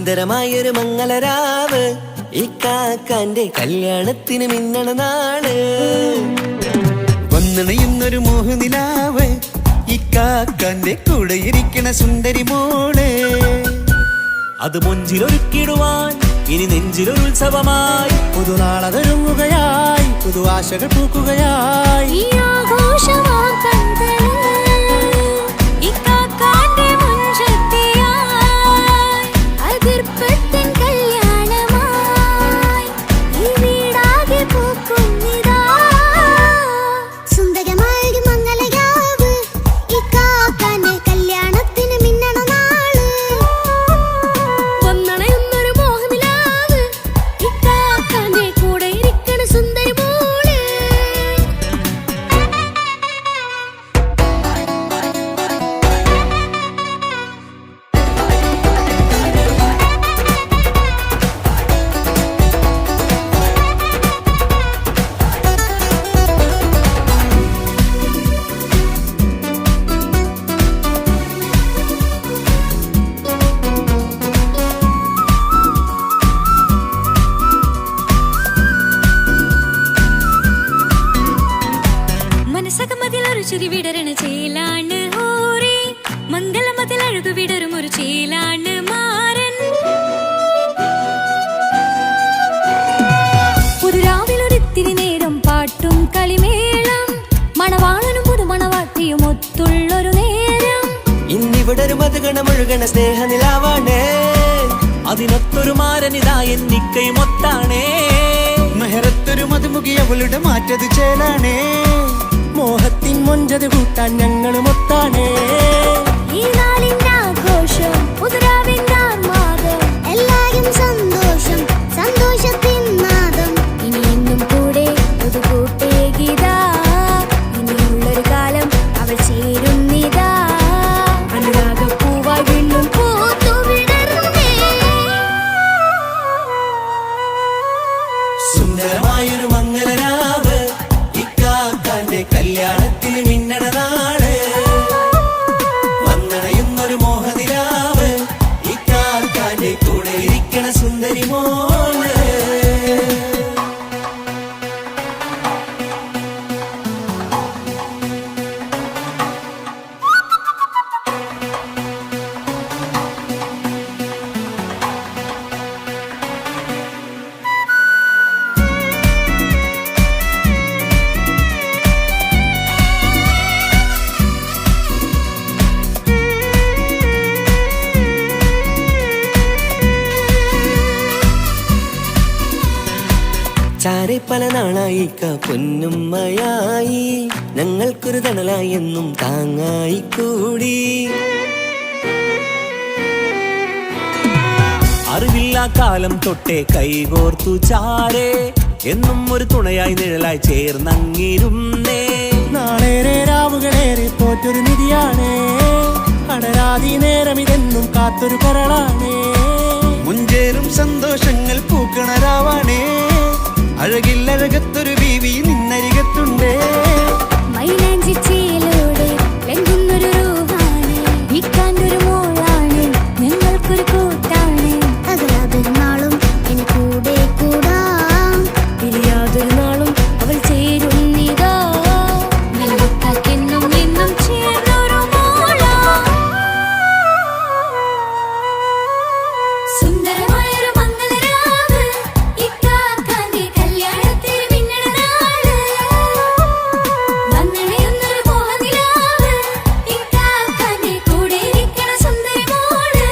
സുന്ദരമായൊരു മംഗളരാവ് ഇക്കാക്കാന്റെ കല്യാണത്തിന് മിന്നണ നാള്. വന്നണയുന്നൊരു മോഹനിലാവ് ഇക്കാക്കാന്റെ കൂടെ ഇരിക്കണ സുന്ദരി മോള്. അത് മൊഞ്ചിലൊരുക്കിടുവാൻ ഇനി നെഞ്ചിലൊരു ഉത്സവമായി പുതുനാളതൊരുങ്ങുകയായി, പുതു ആശകൾ പൂക്കുകയായി. ചിരി വിടരണ ചേലാണ് ഹോറി, മംഗളമതിൽ അഴുതു വിടരും ഒരു ചേലാണ് മാരൻ. പുതുരാവിലൊരിത്തിരി നേരം പാട്ടും കളിമേളം, മണവാളനും പുതുമണവാട്ടിയും ഒത്തുള്ളൊരു നേരം. ഇന്നിവിടൊരു മധുഗണമൊഴുകണ സ്നേഹനിലാവാണ്, അതിനൊത്തൊരു മാരനിതാ എന്നിക്കൈമൊത്താണേ. മെഹറത്തൊരു മധുമുഖി അവളുടെ മാറ്റത് ചേലാണേ, മോഹത്തിൻ മൊഞ്ചത് കൂട്ടാൻ ഞങ്ങളും ഒത്താണേ. ഈ നാളിന്റെ ആഘോഷം പുതുരാവിന്റെ ആർമാദം, എല്ലാരും സന്തോഷം സന്തോഷത്തിൻ നാദം. ഇനി എന്നും കൂടെ പുതുകൂട്ടേ ഗീതാ, ഇനിയുള്ളൊരു കാലം അവൾ ചേരുന്നിതാ. അനുരാഗപ്പൂവായി വീണ്ടും പൂത്തുവിടരുന്നേ. സുന്ദരമായൊരു മംഗളരാവ് ഇക്കാക്കാന്റെ കല്യാണത്തിന് മിന്നണ നാള്. വന്നണയുന്നൊരു മോഹനിലാവ് ഇക്കാക്കാന്റെ കൂടെ ഇരിക്കണ സുന്ദരി മോള്. ചാരെ പല നാളായിക്ക പൊന്നുമ്മയായി, ഞങ്ങൾക്കൊരു തണലായി എന്നും താങ്ങായി കൂടി. അറിവില്ലാ കാലം തൊട്ടേ കൈകോർത്തു ചാരേ, എന്നും ഒരു തുണയായി നിഴലായി ചേർന്നങ്ങിരുന്നേ. നാളേറെ രാവുകളേറെ പോറ്റൊരു നിധിയാണേ, അടരാതി നേരം ഇതെന്നും കാത്തൊരു കരളാണേ. മുഞ്ചേറും സന്തോഷങ്ങൾ പൂക്കണരാവാണേ, അഴകില്ലഴകത്തൊരു ബീവി നിന്നരികത്തുണ്ടേ. മൈലാഞ്ചിച്ചേലോടെ ലംഘുന്നൊരു റൂഹാണ്, ഇക്കാന്റൊരു മോളാണ്, ഞങ്ങൾക്കൊരു കൂട്ടാണ്. അകലാതൊരു നാളും എന്നെ കൂടെ കൂടാം, പിരിയാതൊരു നാളും അവൾ ചേരുന്നിതാ. എന്നും എന്നും ചേർന്നൊരു മോളാ. സുന്ദരമായൊരു മംഗളരാവ് ഇക്കാക്കാന്റെ കല്യാണത്തിന് മിന്നണ നാള്. വന്നണയുന്നൊരു മോഹനിലാവ് ഇക്കാക്കാന്റെ കൂടെ ഇരിക്കണ സുന്ദരി മോള്.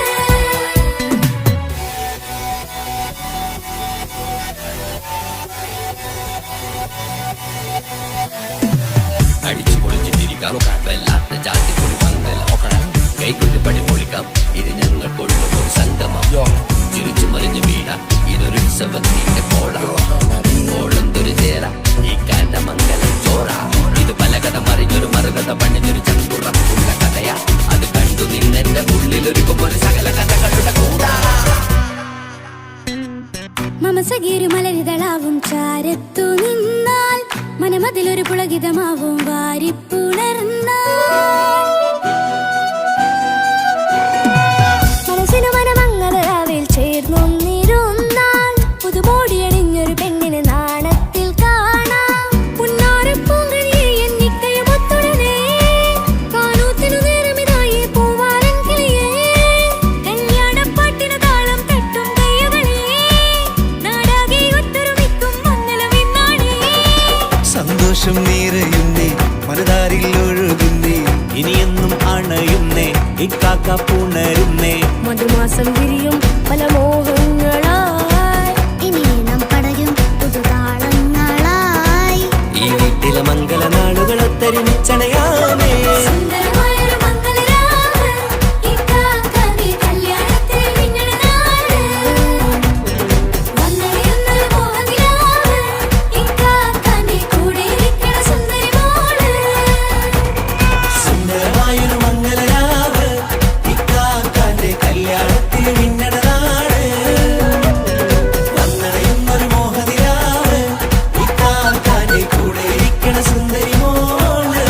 അടിച്ചു പൊളിച്ചിട്ടിരിക്കാം, വല്ലാത്ത ജാതി പൊളി മംഗലം. കൈകൊണ്ട് പടി പൊളിക്കാം, ഇത് ഞങ്ങൾ കൊള്ളുമ്പോൾ സംഗമം. ചിരിച്ചു മറിഞ്ഞു വീഴാം, ഇതൊരു ഉത്സവത്തിന്റെ കോളന്തൊരു ചേര ഈ കാന്റെ മംഗലം ചോറ. ഇത് പലകഥ മറിഞ്ഞൊരു മറുകഥ പണിഞ്ഞൊരു ചങ്കുറപ്പുള്ള കഥയാ, അത് കണ്ടു നിന്നെന്റെ ഉള്ളിലൊരുക്കുമ്പോൾ സകല കഥകളുടെ കൂടാ. മമസഗിരു മലരിതളാവും ചാരത്തു നിന്നാൽ, മനമതിലൊരു പുളകിതമാവും വാരിപ്പുണർന്നാൽ. മനസ്സിനു മനമങ്ങതരാവിൽ നിമിഷം നിറയുന്നേ മനതാരിൽ ഒഴുകുന്നേ ഇനിയെന്നും അണയുന്നേ ഇക്കാക്ക പുണരുന്നേ മധുമാസം വിരിയും പല മോഹങ്ങളായി ഇനി നാം പടരും പുതുതാളങ്ങളായി ഈ വീട്ടിലെ മംഗള നാളുകൾ ഒത്തൊരുമിച്ചണയാമേ സുന്ദരമായൊരു മംഗളരാവ് ഇക്കാക്കാന്റെ കല്യാണത്തിൽ മിന്നണ നാള് വന്നണിയുന്നൊരു മോഹനിലാവ് ഇക്കാക്കാന്റെ കൂടെ ഇരിക്കണ സുന്ദരി മോള് സുന്ദരമായൊരു മംഗളരാവ് ഇക്കാക്കാന്റെ കല്യാണത്തിൽ മിന്നണ നാട് വന്നണയുന്നൊരു മോഹനിലാവ് ഇക്കാക്കാന്റെ കൂടെ ഇരിക്കണ സുന്ദരി മോള്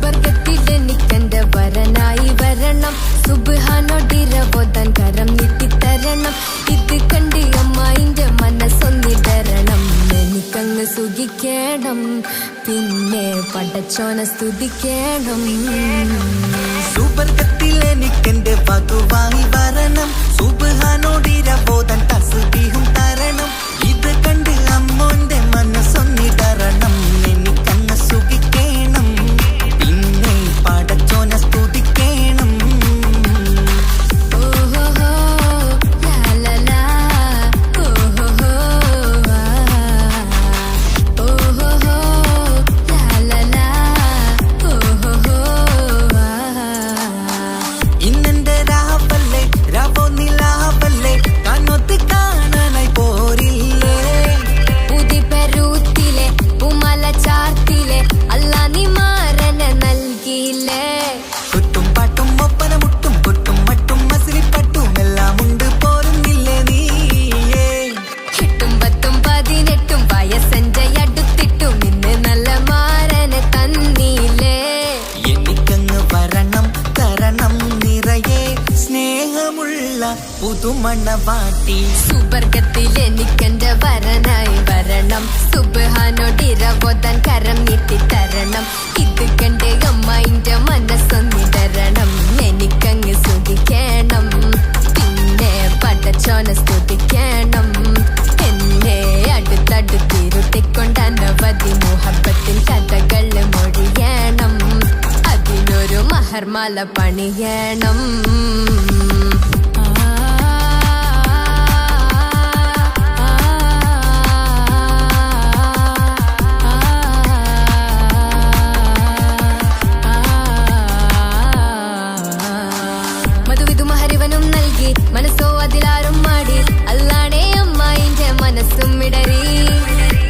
സുബർഗത്തിലെനിക്കെന്റെ വരനായി വരണം സുബ്ഹാനോടിരവോദാൻ കരം നീട്ടിത്തരണം ഇത് കണ്ട് അമ്മായിന്റെ മനസ്സൊന്നിടരണം എനിക്കങ്ങ് സുഖിക്കണം പിന്നെ പടച്ചോനെ സ്തുതിക്കണം സുബർഗത്തിൽ എനിക്കെന്റെ വധുവായി വരണം സുബ്ഹാനോടിരവോദാൻ തസ്ബീഹും തരണം ഇത് കണ്ട് അമ്മോന്റെ മനസ്സൊന്നിടരണം എനിക്കങ്ങ് സുഖിക്കണം പിന്നെ പടച്ചോനെ സ്തുതിക്കണം ഓഹോഹോ ലാലലാ ഓഹോഹോ ഓഹോഹോ ലാലലാ ഓഹോഹോ ഇന്നെന്റെ രാവല്ലേ രാവോ നിലാവല്ലേ കണ്ണൊത്ത് കാണാനായി പോരില്ലേ പുതിപ്പെരൂത്തിലെ പൂമല ചാർത്തിലെ അല്ലാ നീ മാറനെ നൽകിയില്ലേ കുട്ടും പാട്ടും ഒപ്പന മുട്ടും കൊട്ടും മട്ടും മസിലിപ്പട്ടും എല്ലാം ഉണ്ട് പോരുന്നില്ലേ നീയേ എട്ടും പത്തും 18 വയസ്സെന്റെ അടുത്തിട്ടും ഇന്ന് നല്ല മാറനെ തന്നീലേ എനിക്കങ്ങ് വരണം തരണം നിറയെ സ്നേഹമുള്ള പുതുമണവാട്ടി സുബർഗത്തിൽ എനിക്കെന്റെ വരനായി വരണം സുബ്ഹാനോടിരവോദാൻ കരം നീട്ടിത്തരണം ഇത് കണ്ട് അമ്മായിന്റെ മനസ്സൊന്നിടരണം എനിക്കങ്ങ് സുഖിക്കണം പിന്നെ പടച്ചോനെ സ്തുതിക്കണം എന്നെ അടുത്തടുത്തിരുത്തിക്കൊണ്ട് അനവധി മുഹബത്തിൻ കഥകൾ മൊഴിയണം അതിനൊരു മഹർമാല പണിയണം മധുവിധു മഹരിവനും നൽകി മനസ്സോ അതിലാരും മാടി അല്ലാണേ അമ്മായിന്റെ മനസ്സും ഇടറി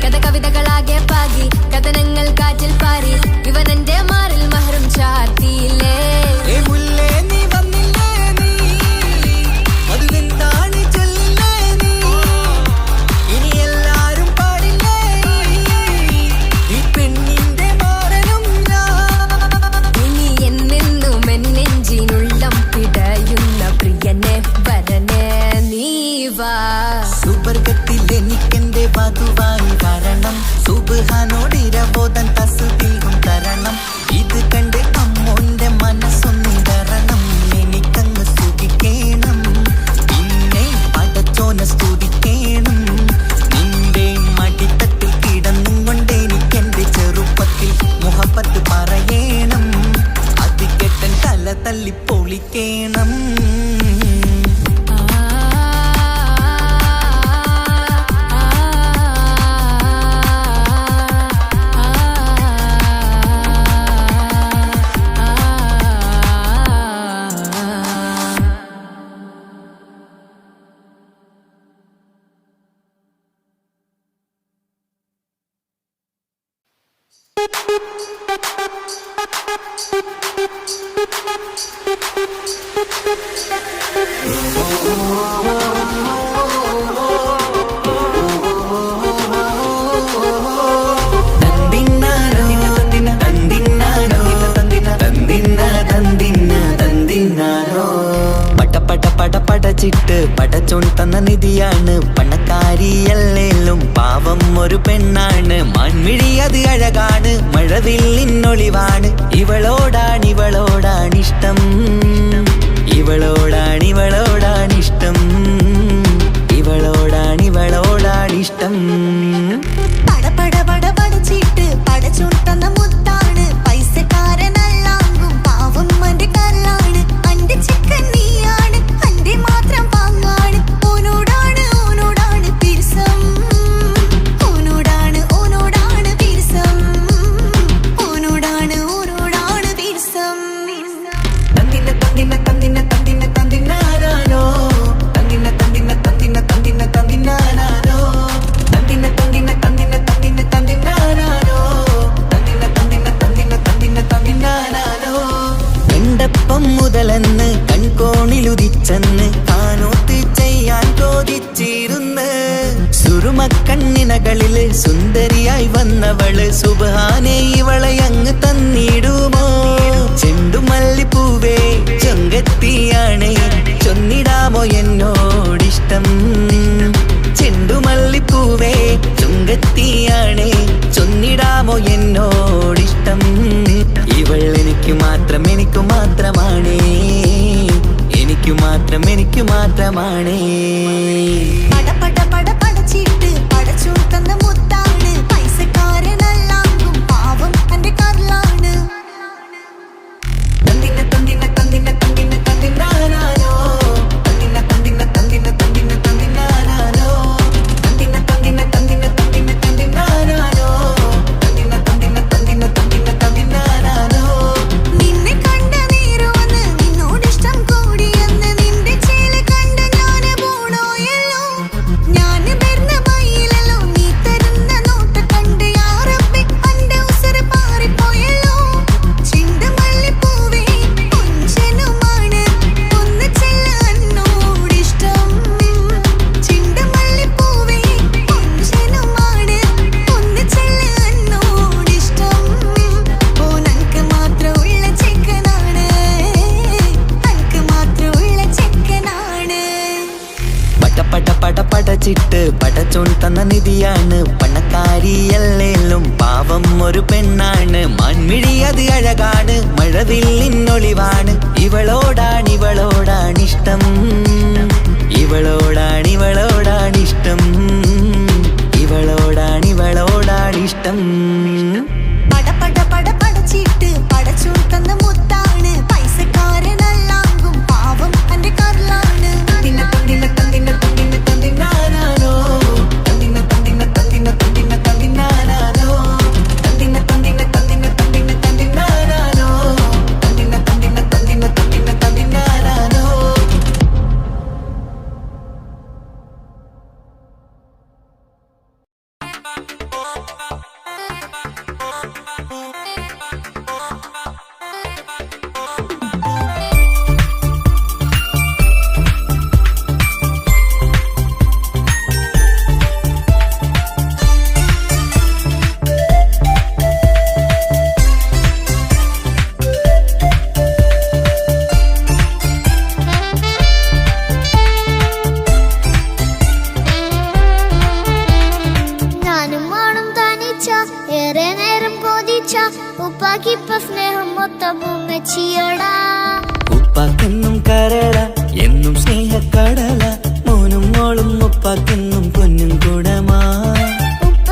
കഥ കവിതകളാകെ പാകി കഥനങ്ങൾ കാറ്റിൽ പാറി ഇവനെന്റെ മാറിൽ മഹറും ചാർത്തിയില്ലേ ഏ മുല്ലേ നീ വന്നില്ലേ നീ മധുവെന്താണ് ചൊല്ലില്ലേ നീ ഇനി എല്ലാരും പാടില്ലേ ഈ പെണ്ണിന്റെ മാറനും ഇനി എന്നെന്നും എന്നെഞ്ചിനുള്ളം പിടയുന്ന പ്രിയനെ വരനെ നീ വാ സുബർഗത്തിൽ എനിക്കെന്റെ വധുവായി വരണം സുബ്ഹാനോടിരവോദാൻ തസ്ബീഹും തരണം ഇത് കണ്ട് അമ്മോന്റെ മനസ്സൊന്നിടരണം എനിക്കങ്ങ് സുഖിക്കണം പിന്നെ പടച്ചോനെ സ്തുതിക്കണം നിന്റെ മടിത്തട്ടിൽ കിടന്നും കൊണ്ട് എനിക്കെന്റെ ചെറുപ്പത്തിൽ മുഹബത്ത് പറയണം അത് കെട്ടൻ തല തല്ലി പൊളിക്കണം പടച്ചിട്ട് പടച്ചോൻ തന്ന നിധിയാണ് പണക്കാരിയല്ലേലും പാവം ഒരു പെണ്ണാണ് മാൻമിഴി അത് അഴകാണ് മഴവില്ലിന്നൊളിവാണ് ഇവളോടാണിഷ്ടം ഇവളോടാണിഷ്ടം ഇവളോടാണിഷ്ടം പടച്ചിട്ട് പടച്ചോൻ തന്ന മുത്താണ് പൈസക്കാരനല്ലാങ്കും പാവം അന്റെ കല്ലാണ് അന്റെ ചിക്കൻ നീയാണ് അന്റെ മാത്രം പാങ്ങാണ് ഓനോടാണ് പിരിസം ഓനോടാണ് പിരിസം ഓനോടാണ് പിരിസം തന്തിനാനോ തന്തിനാനോ എണ്ടപ്പം മുതലെന്ന് കൺകോണിലുദിച്ചെന്ന് കാനോത്ത് ചെയ്യാൻ ചോദിച്ചിരുന്ന് സുറുമക്കണ്ണിനകളില് സുന്ദരിയായി വന്നവള് സുബ്ഹാനേ ഇവളെ അങ്ങ് തന്നിടുമോ ചെണ്ടുമല്ലിപ്പൂവേ ചൊങ്കത്തിയാണ് ചൊന്നിടാമോ എന്നോടിഷ്ടം ചെണ്ടുമല്ലിപ്പൂവേ ചുങ്കത്തിയാണ് ചൊന്നിടാമോ എന്നോടിഷ്ടം ഇവൾ എനിക്ക് മാത്രമാണേ എനിക്ക് മാത്രമാണേ പടച്ചിട്ട് പടച്ചോൻ തന്ന മുത്താണ് പൈസക്കാരനല്ലാങ്കും പാവം അന്റെ കല്ലാണ് തന്തിനാനോ നിന്നെ കണ്ട നേരോന്ന് നിന്നോടിഷ്ടം കൂടിയെന്ന് നിന്റെ ചേല് കണ്ട ഞാന് പോണോയല്ലോ ഞാന് വരുന്ന മയിലല്ലോ നീ തരുന്ന നോട്ട് കണ്ട് യാ റബ്ബി അന്റെ ഉസറ് പാറിപ്പോയല്ലോ ചെണ്ടുമല്ലിപ്പൂവേ പൊഞ്ചനുമാണ് ഒന്ന് ചെല്ല എന്നോടിഷ്ടം ചെണ്ടുമല്ലിപ്പൂവേ പൊഞ്ചനുമാണ് ഒന്ന് ചെല്ല എന്നോടിഷ്ടം ഓനക്ക് മാത്രമുള്ള ചെക്കനാണ് അനക്ക് മാത്രമുള്ള ചെക്കനാണ് പടച്ചിട്ട് പടച്ചോൻ തന്ന നിധിയാണ് പണക്കാരിയല്ലേലും പാവം ഒരു പെണ്ണാണ് മാൻമിഴി അത് അഴകാണ് മഴവില്ലിന്നൊളിവാണ് ഇവളോടാണിഷ്ടം ഇവളോടാണിഷ്ടം ഇവളോടാണിഷ്ടം പടച്ചിട്ട് പടച്ചോൻ തന്ന മുത്താണ് പൈസക്കാരനല്ലാങ്കും പാവം അന്റെ കല്ലാണ് തന്തിനാനോ ഏറെ നേരം കൊതിച്ച ഉപ്പാക്കിപ്പ സ്നേഹം മൊത്തം ഉമ്മച്ചിയോടാ ഉപ്പാക്കെന്നും കരള എന്നും സ്നേഹക്കടല മോനും മോളും ഉപ്പാക്കെന്നും പൊന്നും കൂടമാ ഉപ്പ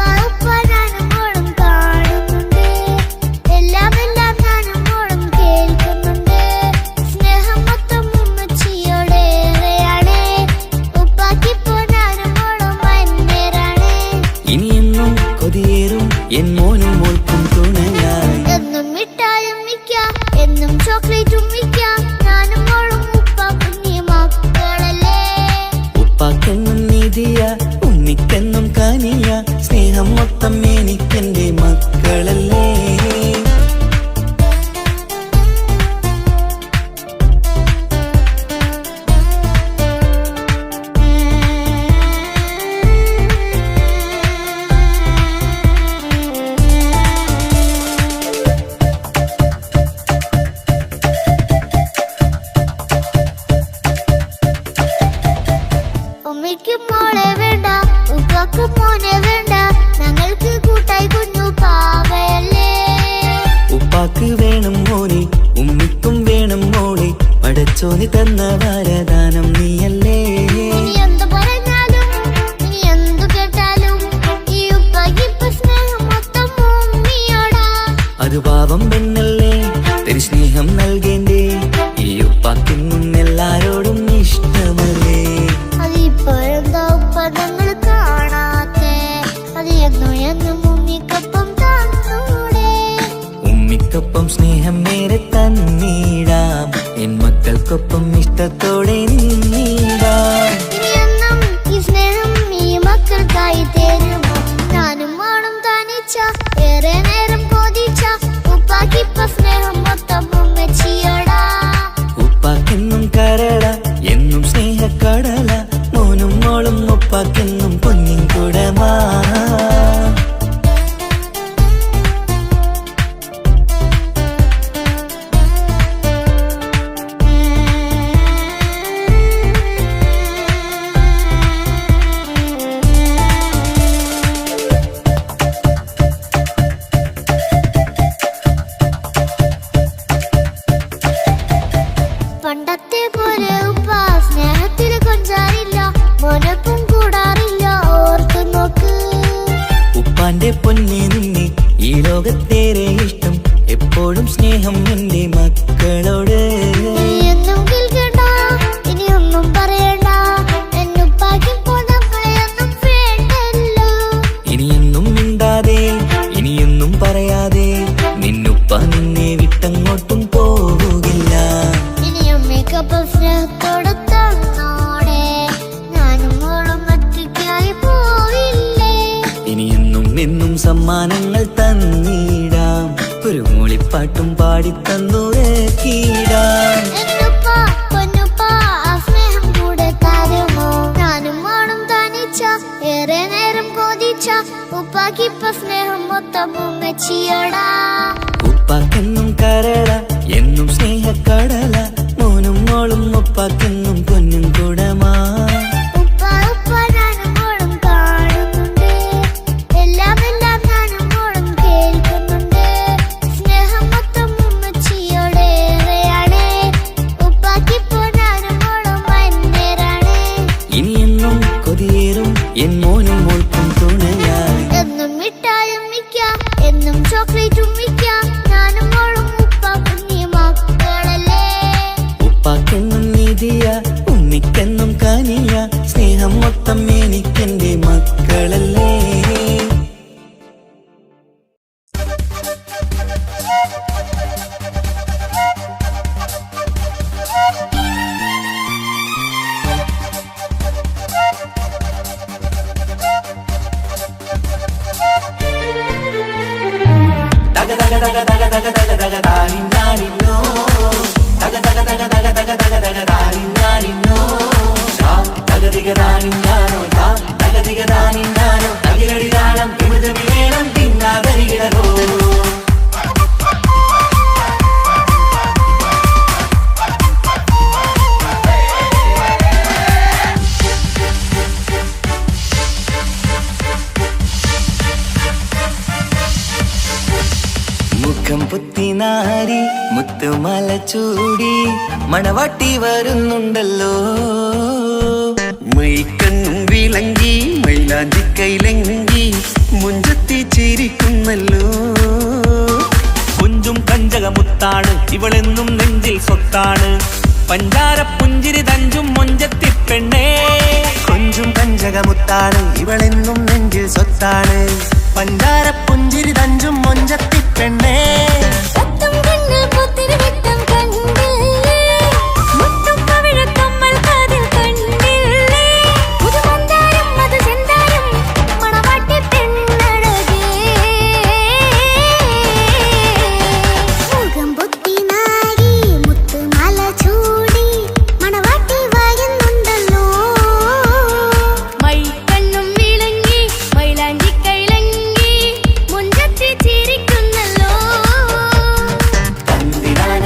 ഞാനും മോളും കാണുന്നുണ്ട് എല്ലാം ഞാനും മോളും കേൾക്കുന്നുണ്ട് സ്നേഹം മൊത്തം ഉമ്മച്ചിയോടേറെയാണ് ഉപ്പാക്കിപ്പോ ഞാനും മോളും വന്നേരാണ് ഇനിയെന്നും കൊതിയേറും എൻ മോനും മോൾക്കും തുണയായി എന്നും മിഠായും മിക്കാം എന്നും ചോക്ലേറ്റും മിക്കാം ഞാനും മോളും ഉപ്പ കുഞ്ഞി മക്കളല്ലേ ഉപ്പാക്കെന്നും നീതിയ ഉണ്ണിക്കെന്നും കാനിയ സ്നേഹം മൊത്തം എനിക്കെന്റെ മക്കളല്ലേ മോനെ ഉമ്മിക്കും വേണം മോളെ പടച്ചോന് തന്ന വരദാനം നീയല്ലേ ഇനി എന്ത് പറഞ്ഞാലും ഇനി എന്തു കേട്ടാലും ഈ ഉപ്പാക്കിപ്പ സ്നേഹം മൊത്തം ഉമ്മിയോടാ. അത് പാവം പെണ്ണല്ലേ തരി സ്നേഹം നൽകേണ്ടേ ഈ ഉപ്പാക്കിന്നും എല്ലാരോടും ഇഷ്ടമല്ലേ അതിപ്പോഴെന്താ ഉപ്പ ഞങ്ങൾ കാണാത്തെ അത് എന്നും എന്നും ഉമ്മിക്കൊപ്പം തന്നൂടെ. ഉമ്മിക്കൊപ്പം സ്നേഹം നേരെ തന്നീടാം എൻ മക്കൾക്കൊപ്പം ഇഷ്ടത്തോടെ നിന്നീടാം ഇനി എന്നും ഈ സ്നേഹം ഈ മക്കൾക്കായി തരുമോ? ഞാനും വേണം തനിച്ച ഏറെ നേരം കൊതിച്ച ഉപ്പാക്കിപ്പ സ്നേഹം മൊത്തം ഉമ്മച്ചിയോടാ. ഉപ്പാക്കെന്നും കരള എന്നും സ്നേഹക്കടല മോനും മോളും ഉപ്പാക്കെന്നും പൊന്നിൻ കുടമാ പണ്ടത്തെ പോലെ ഉപ്പ സ്നേഹത്തിൽ കൊഞ്ചാറില്ല മോനൊപ്പം കൂടാറില്ല ഓർത്തു നോക്ക്. ഉപ്പാന്റെ പൊന്നെ നിന്നെ ഈ ലോകത്തേറെ ഇഷ്ടം എപ്പോഴും സ്നേഹം എന്റെ മക്കളോട് ഇനി എന്നും കേൾക്കണ്ട ഇനി ഒന്നും പറയണ്ട എന്നുപ്പാക്കിപ്പോ നമ്മളെയൊന്നും വേണ്ടല്ലോ. ഇനിയൊന്നും മിണ്ടാതെ ഇനിയൊന്നും പറയാതെ നിന്നുപ്പ നിന്നെ വിട്ടങ്ങോട്ടും പോവുകില്ല ഇനിയും മേക്കപ്പ് സ്നേഹത്തോടെ തന്നോടെ ഞാനും മോളും ഒറ്റയ്ക്കായി പോയില്ലേ. ഇനിയെന്നും എന്നും സമ്മാനങ്ങൾ തന്നീടാം ഒരു മൂളിപ്പാട്ടും പാടിത്തന്നുരക്കീടാം എന്നുപ്പ പൊന്നുപ്പ ആ സ്നേഹം കൂടെ തരുമോ? ഞാനും മോളും തനിച്ച ഏറെ നേരം കൊതിച്ച ഉപ്പാക്കിപ്പ സ്നേഹം മൊത്തം ഉമ്മച്ചിയോടാ. ഉപ്പാക്കെന്നും കരള എന്നും സ്നേഹക്കടല മോനും മോളും ഉപ്പാക്കെന്നും പൊന്നും കുടമാ ഉപ്പ ഉപ്പ ഞാനും മോളും കാണുന്നുണ്ട് എല്ലാം എല്ലാം ഞാനും മോളും കേൾക്കുന്നുണ്ട്. സ്നേഹം മൊത്തം ഉമ്മച്ചിയോടേറെയാണ് ഉപ്പാക്കിപ്പോ ഞാനും മോളും അന്യരാണ്. ഇനിയെന്നും കൊതിയേറും എൻ മോനും മോൾക്കും തുണയായി എന്നും മിഠായും മിക്കാം എന്നും ചോക്ലേറ്റും മിക്കാം ഞാനും മോളും ഉപ്പ കുഞ്ഞി മക്കളല്ലേ. ഉപ്പാക്കെന്നും നീതിയ ഉമ്മിക്കെന്നും കാനിയ സ്നേഹം മൊത്തം എനിക്കെന്റെ മക്കളല്ലേ തക തക തക തക തക തക തക താനിന്നാനിന്നോ തക തക തക തക തക തക തക താനിന്നാനിന്നോ തകതിക താനിന്നാനോ തകതിക താനിന്നാനോ തകിലടി താളം വിമുതമി വേണം തിന്നാതരികിടരോ മുഖം പുത്തിനാരി മുത്തുമല ചൂടി മണവാട്ടി വരുന്നുണ്ടല്ലോ മൈക്കണ്ണും വിളങ്ങി മൈലാഞ്ചി കൈലങ്ങി മുഞ്ചത്തി ചിരിക്കുന്നല്ലോ കുഞ്ചും കഞ്ചകമുത്താണ് ഇവളെന്നും നെഞ്ചിൽ സ്വത്താണ് പഞ്ചാര പുഞ്ചിരി തഞ്ചും മൊഞ്ചത്തി പെണ്ണേ കൊഞ്ചും കഞ്ചകമുത്താണ് ഇവളെന്നും നെഞ്ചിൽ സ്വത്താണ് പഞ്ചാര പുഞ്ചിരി തഞ്ചും മൊഞ്ചത്തി പെണ്ണേ കത്തും കണ്ണിൽ പുത്തിരി വിട്ടം കണ്ടില്ലേ മുത്തും പവിഴക്കമ്മൽ കാതിൽ കണ്ടില്ലേ പുതുമന്താരം മധു ചെന്താരം മണവാട്ടി പെണ്ണഴകേ മുഖം പൊത്തി നാരി മുത്തുമാല ചൂടി മണവാട്ടി വായുന്നുണ്ടല്ലോ മൈക്കണ്ണും വിളങ്ങി മൈലാഞ്ചി കൈലങ്ങി മുഞ്ചത്തി ചിരിക്കുന്നല്ലോ തന്തിനാന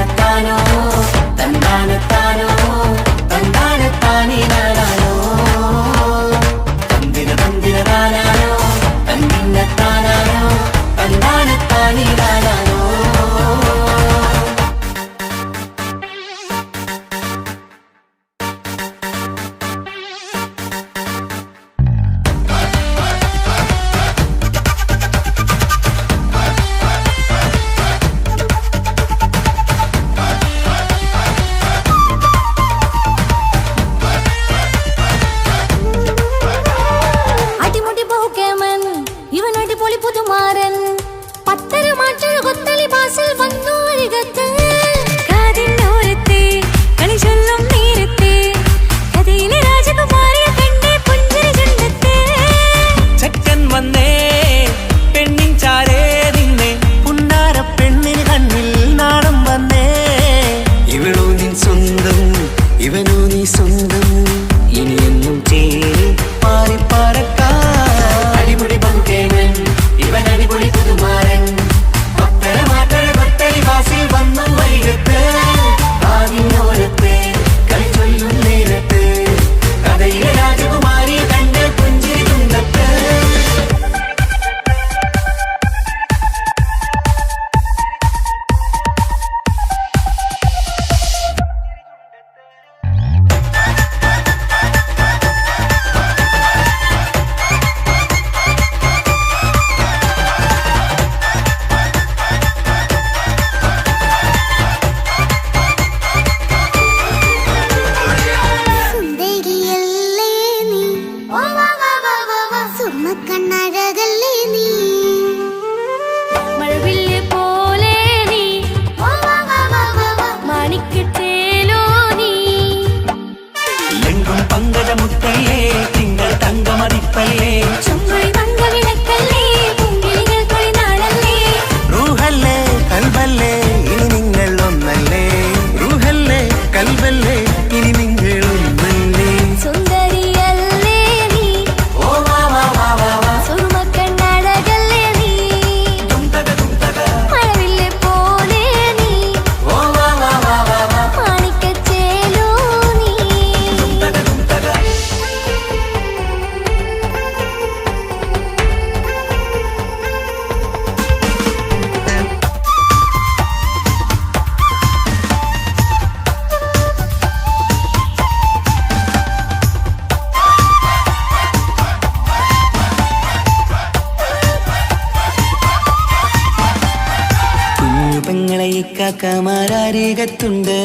കാക്കമാരരികത്തുണ്ട്,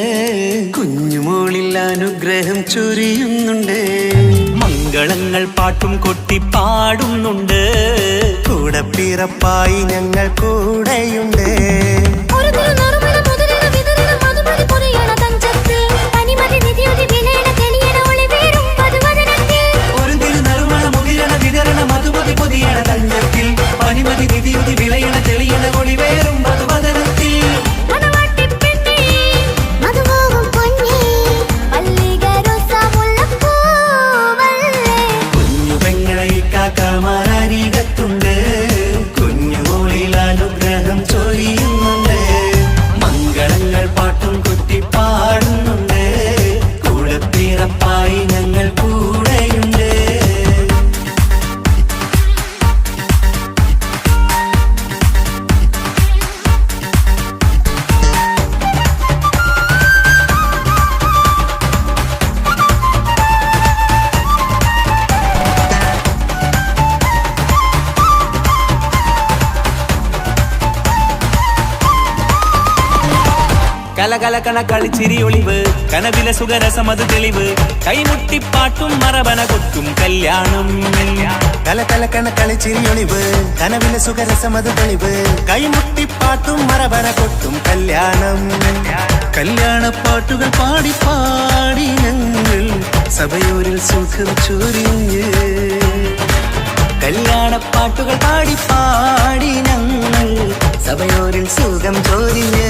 കുഞ്ഞുമോളിൽ അനുഗ്രഹം ചൊരിയുന്നുണ്ട്. മംഗളങ്ങൾ പാട്ടും കൊട്ടി പാടുന്നുണ്ട്, കൂടെ പിറപ്പായി ഞങ്ങൾ കൂടെയുണ്ട്. പനിമതി നിധിയുതി വിളയണ തെളിയണ ഒളിവേറും മധുവദനത്തിൽ. കുഞ്ഞു പെങ്ങളെ കാക്കമാരരികത്തുണ്ട്, കുഞ്ഞുമോളിൽ അനുഗ്രഹം ചൊരിയുന്നുണ്ട്. മംഗളങ്ങൾ പാട്ടും കുത്തി പാടുന്നുണ്ട്, കൂടെ പിറപ്പായി ഞങ്ങൾ കൂടെയുണ്ട്. കലകലകണ കളിച്ചിരി ഒളിവ്, കനവില സുഖരസമത് തെളിവ്, കൈമുട്ടിപ്പാട്ടും മറവന കൊത്തും കല്യാണം. കലകലകണ കളിച്ചിരിയൊളിവ്, കനവിലെ സുഖരസമത് തെളിവ്, കൈമുട്ടിപ്പാട്ടും മറവന കൊട്ടും കല്യാണം. കല്യാണപ്പാട്ടുകൾ പാടി പാടി ഞങ്ങൾ സഭയൂരിൽ സുഖം ചൊരിഞ്ഞ്. കല്യാണപ്പാട്ടുകൾ പാടി പാടി ഞങ്ങൾ സഭയോരിൽ സുഖം ചൊരിഞ്ഞ്.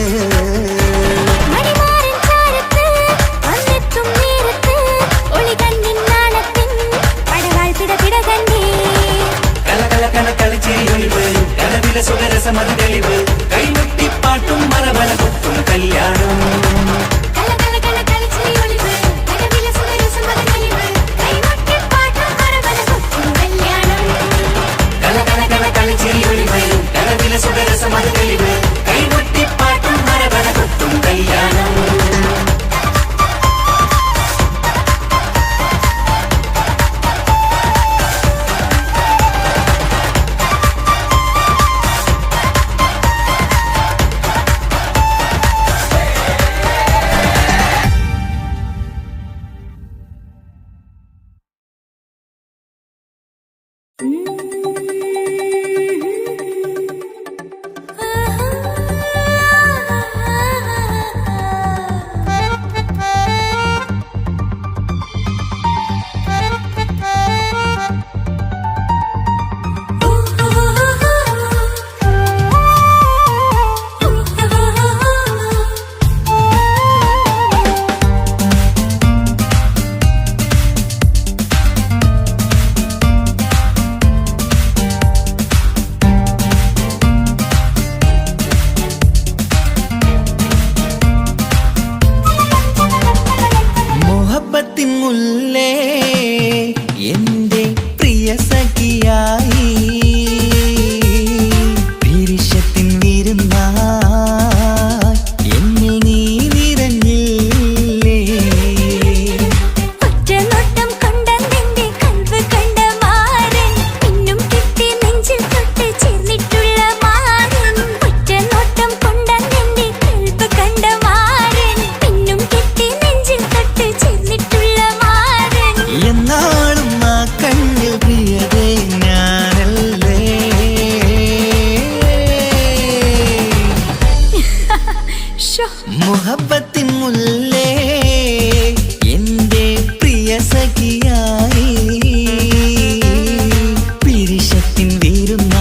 കളിച്ചിരിയൊളിവ്, കനവില സുഖരസമത് തെളിവ്, കൈമുട്ടിപ്പാട്ടും മറവന കൊട്ടും കല്യാണം. കളിച്ചിരിയൊളിവ്, കനവില സുഖരസമത് തെളിവ്, കൈമുട്ടിപ്പാട്ടും മറവന കൊട്ടും കല്യാണം. മുഹബത്തിൻ മുല്ലേ എന്റെ പ്രിയ സഖിയായി പിരിശത്തിൻ വീരുന്നായി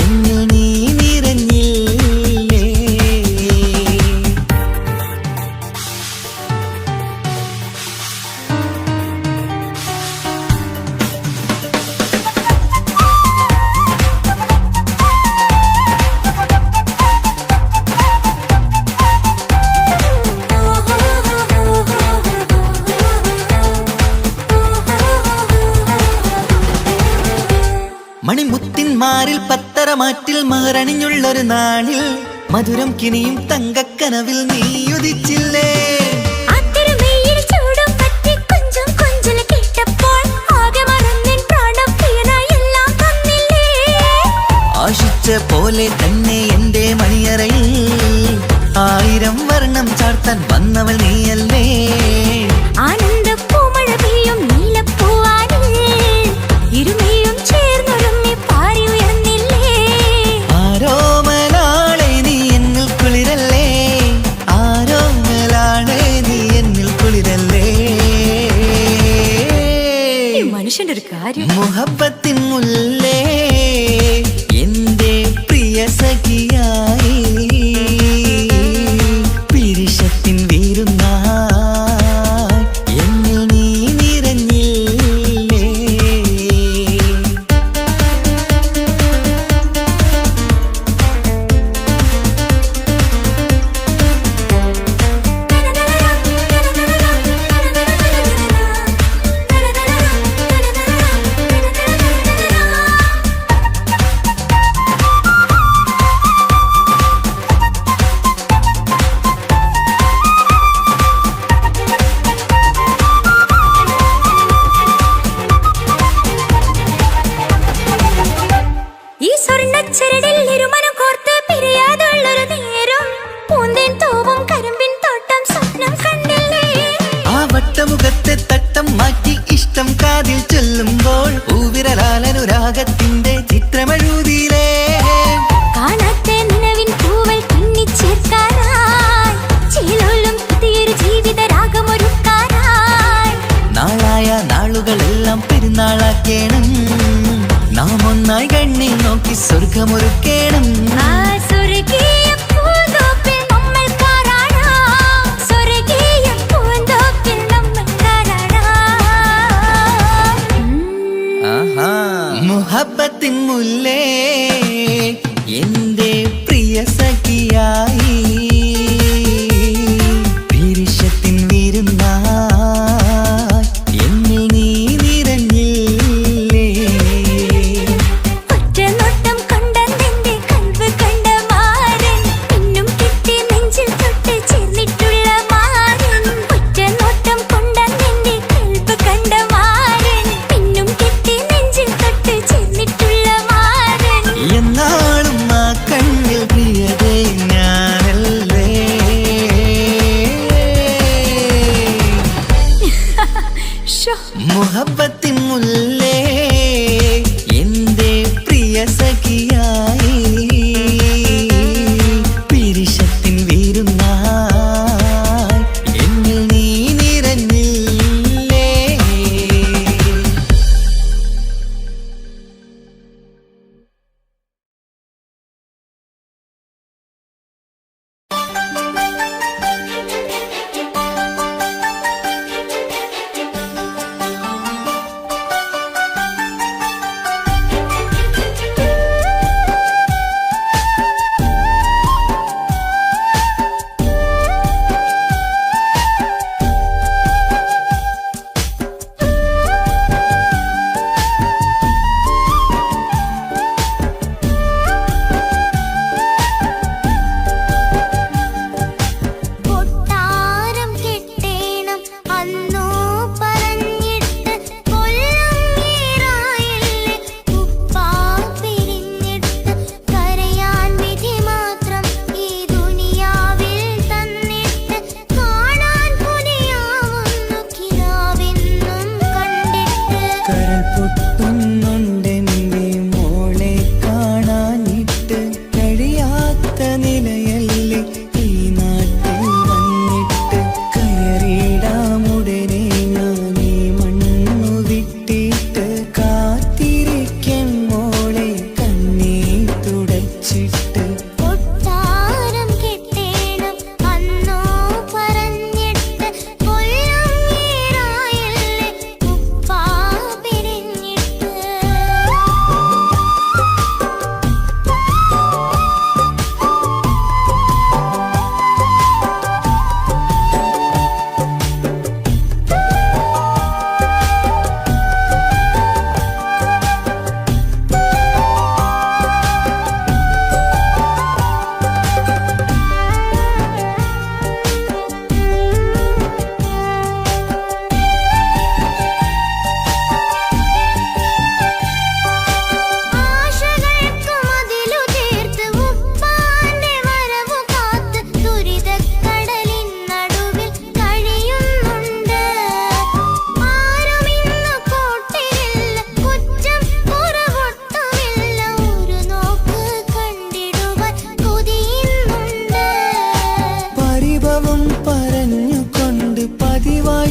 എന്നിൽ നീ നിറഞ്ഞില്ലേ. മണിമുത്തിന്മാരിൽ പത്തരമാറ്റിൽ മഹറണിഞ്ഞുള്ളൊരു നാളിൽ മധുരം കിനിയും തങ്കക്കനവിൽ നീ ഉദിച്ചില്ലേ. ആശിച്ച പോലെ തന്നെ എന്റെ മണിയറയിൽ വർണ്ണം ചാർത്താൻ വന്നവൾ നീയല്ലേ ആനന്ദ പൂമഴ പെയ്യും നീലപ്പൂവാനിൽ ഇരുമയും ചേർന്നൊരുമ്മി പാറി ഉയർന്നില്ലേ ആരോമലാളെ നീ എന്നിൽ കുളിരല്ലേ ആരോമലാളെ നീ എന്നിൽ കുളിരല്ലേ മനുഷ്യന്റെ ഒരു കാര്യം മുഹബത്തിൻ മുല്ലേ എന്റെ പ്രിയ സഖിയായി പിരിശത്തിൻ വീരുന്നായി എന്നിൽ നീ നിറഞ്ഞില്ലേ ഈ സ്വർണ്ണച്ചരടിൽ ഇരുമനം കോർത്ത് പിരിയാതുള്ളൊരു നേരം പൂന്തേൻ തൂവും കരിമ്പിൻ തോട്ടം സ്വപ്നം കണ്ടില്ലേ ആ വട്ടമുഖത്തെ തട്ടം മാറ്റി ഇഷ്ടം കാതിൽ ചൊല്ലുമ്പോൾ പൂവിരലാലനുരാഗത്തിന്റെ ചിത്രമെഴുതിയിലേ കാണാത്ത നിലവിൻ പൂവൽ തുന്നിച്ചേർക്കാനായി ചിലോലും പുതിയൊരു ജീവിത രാഗമൊരുക്കാനായി നാളായ നാളുകളെല്ലാം പെരുന്നാളാക്കേണം നാം ഒന്നായി കണ്ണിൽ നോക്കി സ്വർഗമൊരുക്കേണം ആ സ്വർഗീയ പൂന്തോപ്പിൽ നമ്മൾ കാരാടാം സ്വർഗീയ പൂന്തോപ്പിൽ നമ്മൾ കാരാടാം മുഹബത്തിൻ മുല്ലേ എന്റെ പ്രിയ സഖിയായി പിരിശത്തിൻ വീരുന്നായി എന്നിൽ നീ നിറഞ്ഞില്ലേ ഒറ്റ നോട്ടം കൊണ്ടെന്റെ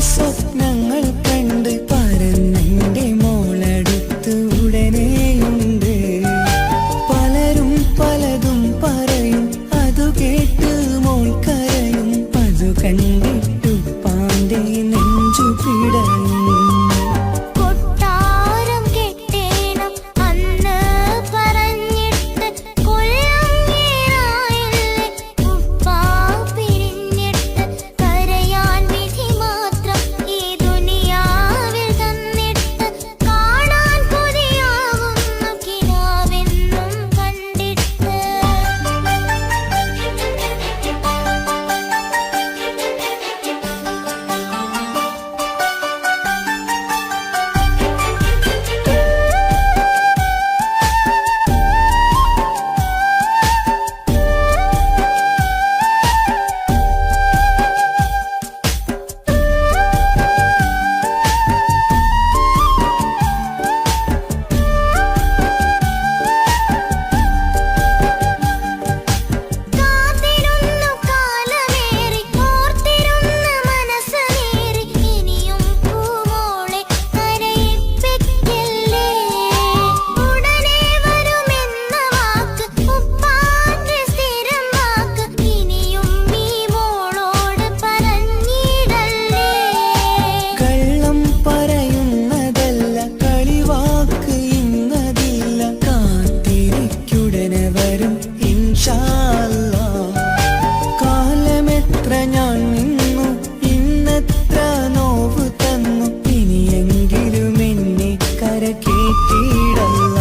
സ്വപ്നങ്ങൾ കണ്ട് പറന്നെന്റെ മോളടുത്ത് ഉടനെയുണ്ട്. പലരും പലതും പറയും, അതു കേട്ട് മോൾ കരയും. അതു കണ്ടിട്ടു പാണ്ഡെ നെഞ്ചു പിടയും. കൊട്ടാരം കെട്ടേണം അന്ന് പറഞ്ഞിട്ട് കൊല്ലങ്ങേറായില്ലേ ഉപ്പാ പിരിഞ്ഞിട്ട്. കരയാൻ വിധി മാത്രം ഈ ദുനിയാവിൽ തന്നിട്ട്. കാണാൻ കൊതിയാവുന്നു കിനാവെന്നും കണ്ടിട്ട്. കാത്തിരുന്നു കാലമേറി ഓർത്തിരുന്ന് മനസ്സേറി. ഇനിയും പൂമോളെ കരയിപ്പിക്കല്ലേ. ഉടനെ വരുമെന്ന വാക്ക് ഉപ്പാന്റെ സ്ഥിരം വാക്ക്. ഇനിയും ഈ മോളോട് പറഞ്ഞിടല്ലേ. കള്ളം പറയുന്നതല്ല, കളിവാക്ക് ഇന്നതില്ല. കാത്തിരിക്കുടനെ വരും ഇൻഷാ അല്ലാഹ്. കാലമെത്ര ഞാൻ നിന്നു, ഇന്നെത്ര നോവ് തന്നു. ഇനിയെങ്കിലും എന്നെ കരകേറ്റിടല്ല.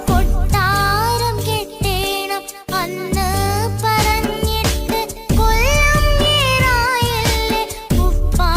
കൊട്ടാരം കെട്ടേണം അന്ന് പറഞ്ഞിട്ട് കൊല്ലങ്ങേറായില്ലേ ഉപ്പാ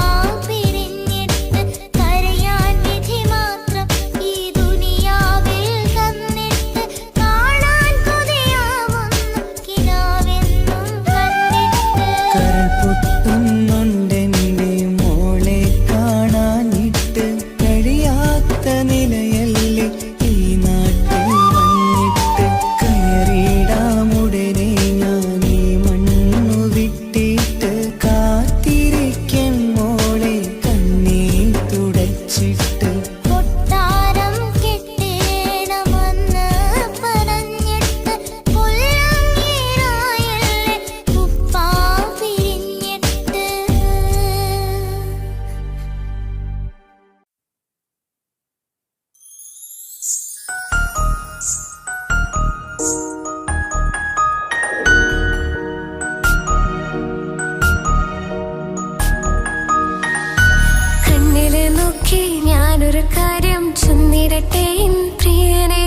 പിരിഞ്ഞിട്ട്. കരയാൻ വിധി മാത്രം ഈ ദുനിയാവിൽ തന്നിട്ട്. കാണാൻ കൊതിയാവുന്നു കിനാവെന്നും കണ്ടിട്ട്. കരൾ പൊട്ടുന്നുണ്ടെന്റെ മോളെ കാണാനിട്ട്. കഴിയാത്ത നിലയല്ലേ ഈ നാട്ടിൽ വന്നിട്ട്. കയറിയിടാമുടനെ ഞാൻ ഈ മണ്ണു വിട്ടിട്ട്. കാത്തിരിക്കും മോളെ കണ്ണീർ തുടച്ചിട്ട്. കൊട്ടാരം കെട്ടേണം അന്ന് പറഞ്ഞിട്ട് കൊല്ലങ്ങേറായില്ലേ ഉപ്പാ പിരിഞ്ഞിട്ട്. കണ്ണിലെ നോക്കി ഞാനൊരു കാര്യം ചൊന്നിടട്ടെ എൻ പ്രിയനെ.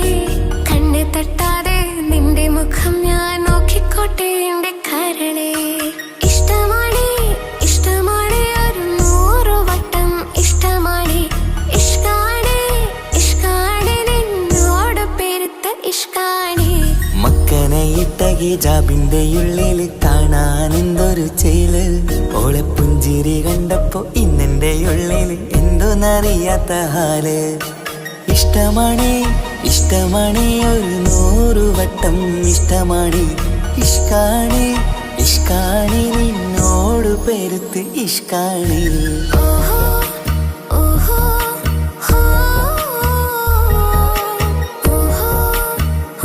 കണ്ണ് തട്ടാതെ നിന്റെ മുഖം ഞാൻ നോക്കിക്കോട്ടെ എന്റെ കരളെ. ഇഷ്ടമാണ് ഇഷ്ടമാണ് ഒരു 100 വട്ടം ഇഷ്ടമാണ്. ഇഷ്കാണ് ഇഷ്കാണ് നിന്നോട് പെരുത്ത ഇഷ്കാണ്. മക്കനയിട്ട ഹിജാബിന്റെ ഉള്ളിൽ കാണാൻ എന്തൊരു ചേല്. ഓളെ പുഞ്ചിരി കണ്ടപ്പോ ഇന്നെന്റെ ഉള്ളിൽ എന്തോന്നറിയാത്ത ഹാല്. ഇഷ്ടമാണ് ഇഷ്ടമാണ് ഒരു 100 വട്ടം ഇഷ്ടമാണ്. ഇഷ്കാണ് ഇഷ്കാണ് നിന്നോട് പെരുത്ത് ഇഷ്കാണ്. ഓഹോ ഓഹോ ഹോ ഓഹോ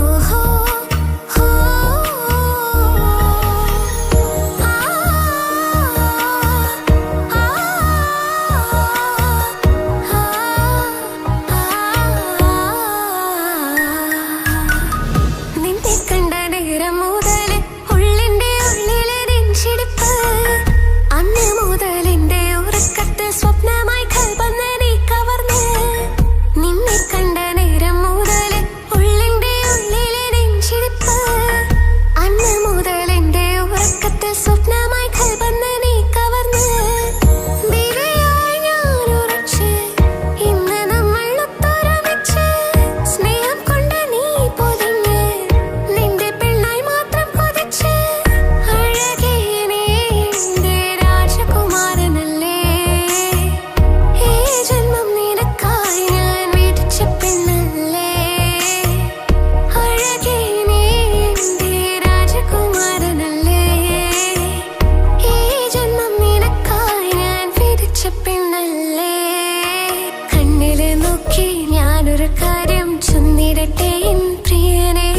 ഓഹോ ഹോ. നിന്നെ കണ്ട നേരം മുതൽ ഉള്ളിന്റെ ഉള്ളിലെ നെഞ്ചിടിപ്പ്. അന്ന് മുതൽ എന്റെ ഉറക്കത്തെ ചൊന്നിടട്ടെ എൻ പ്രിയനെ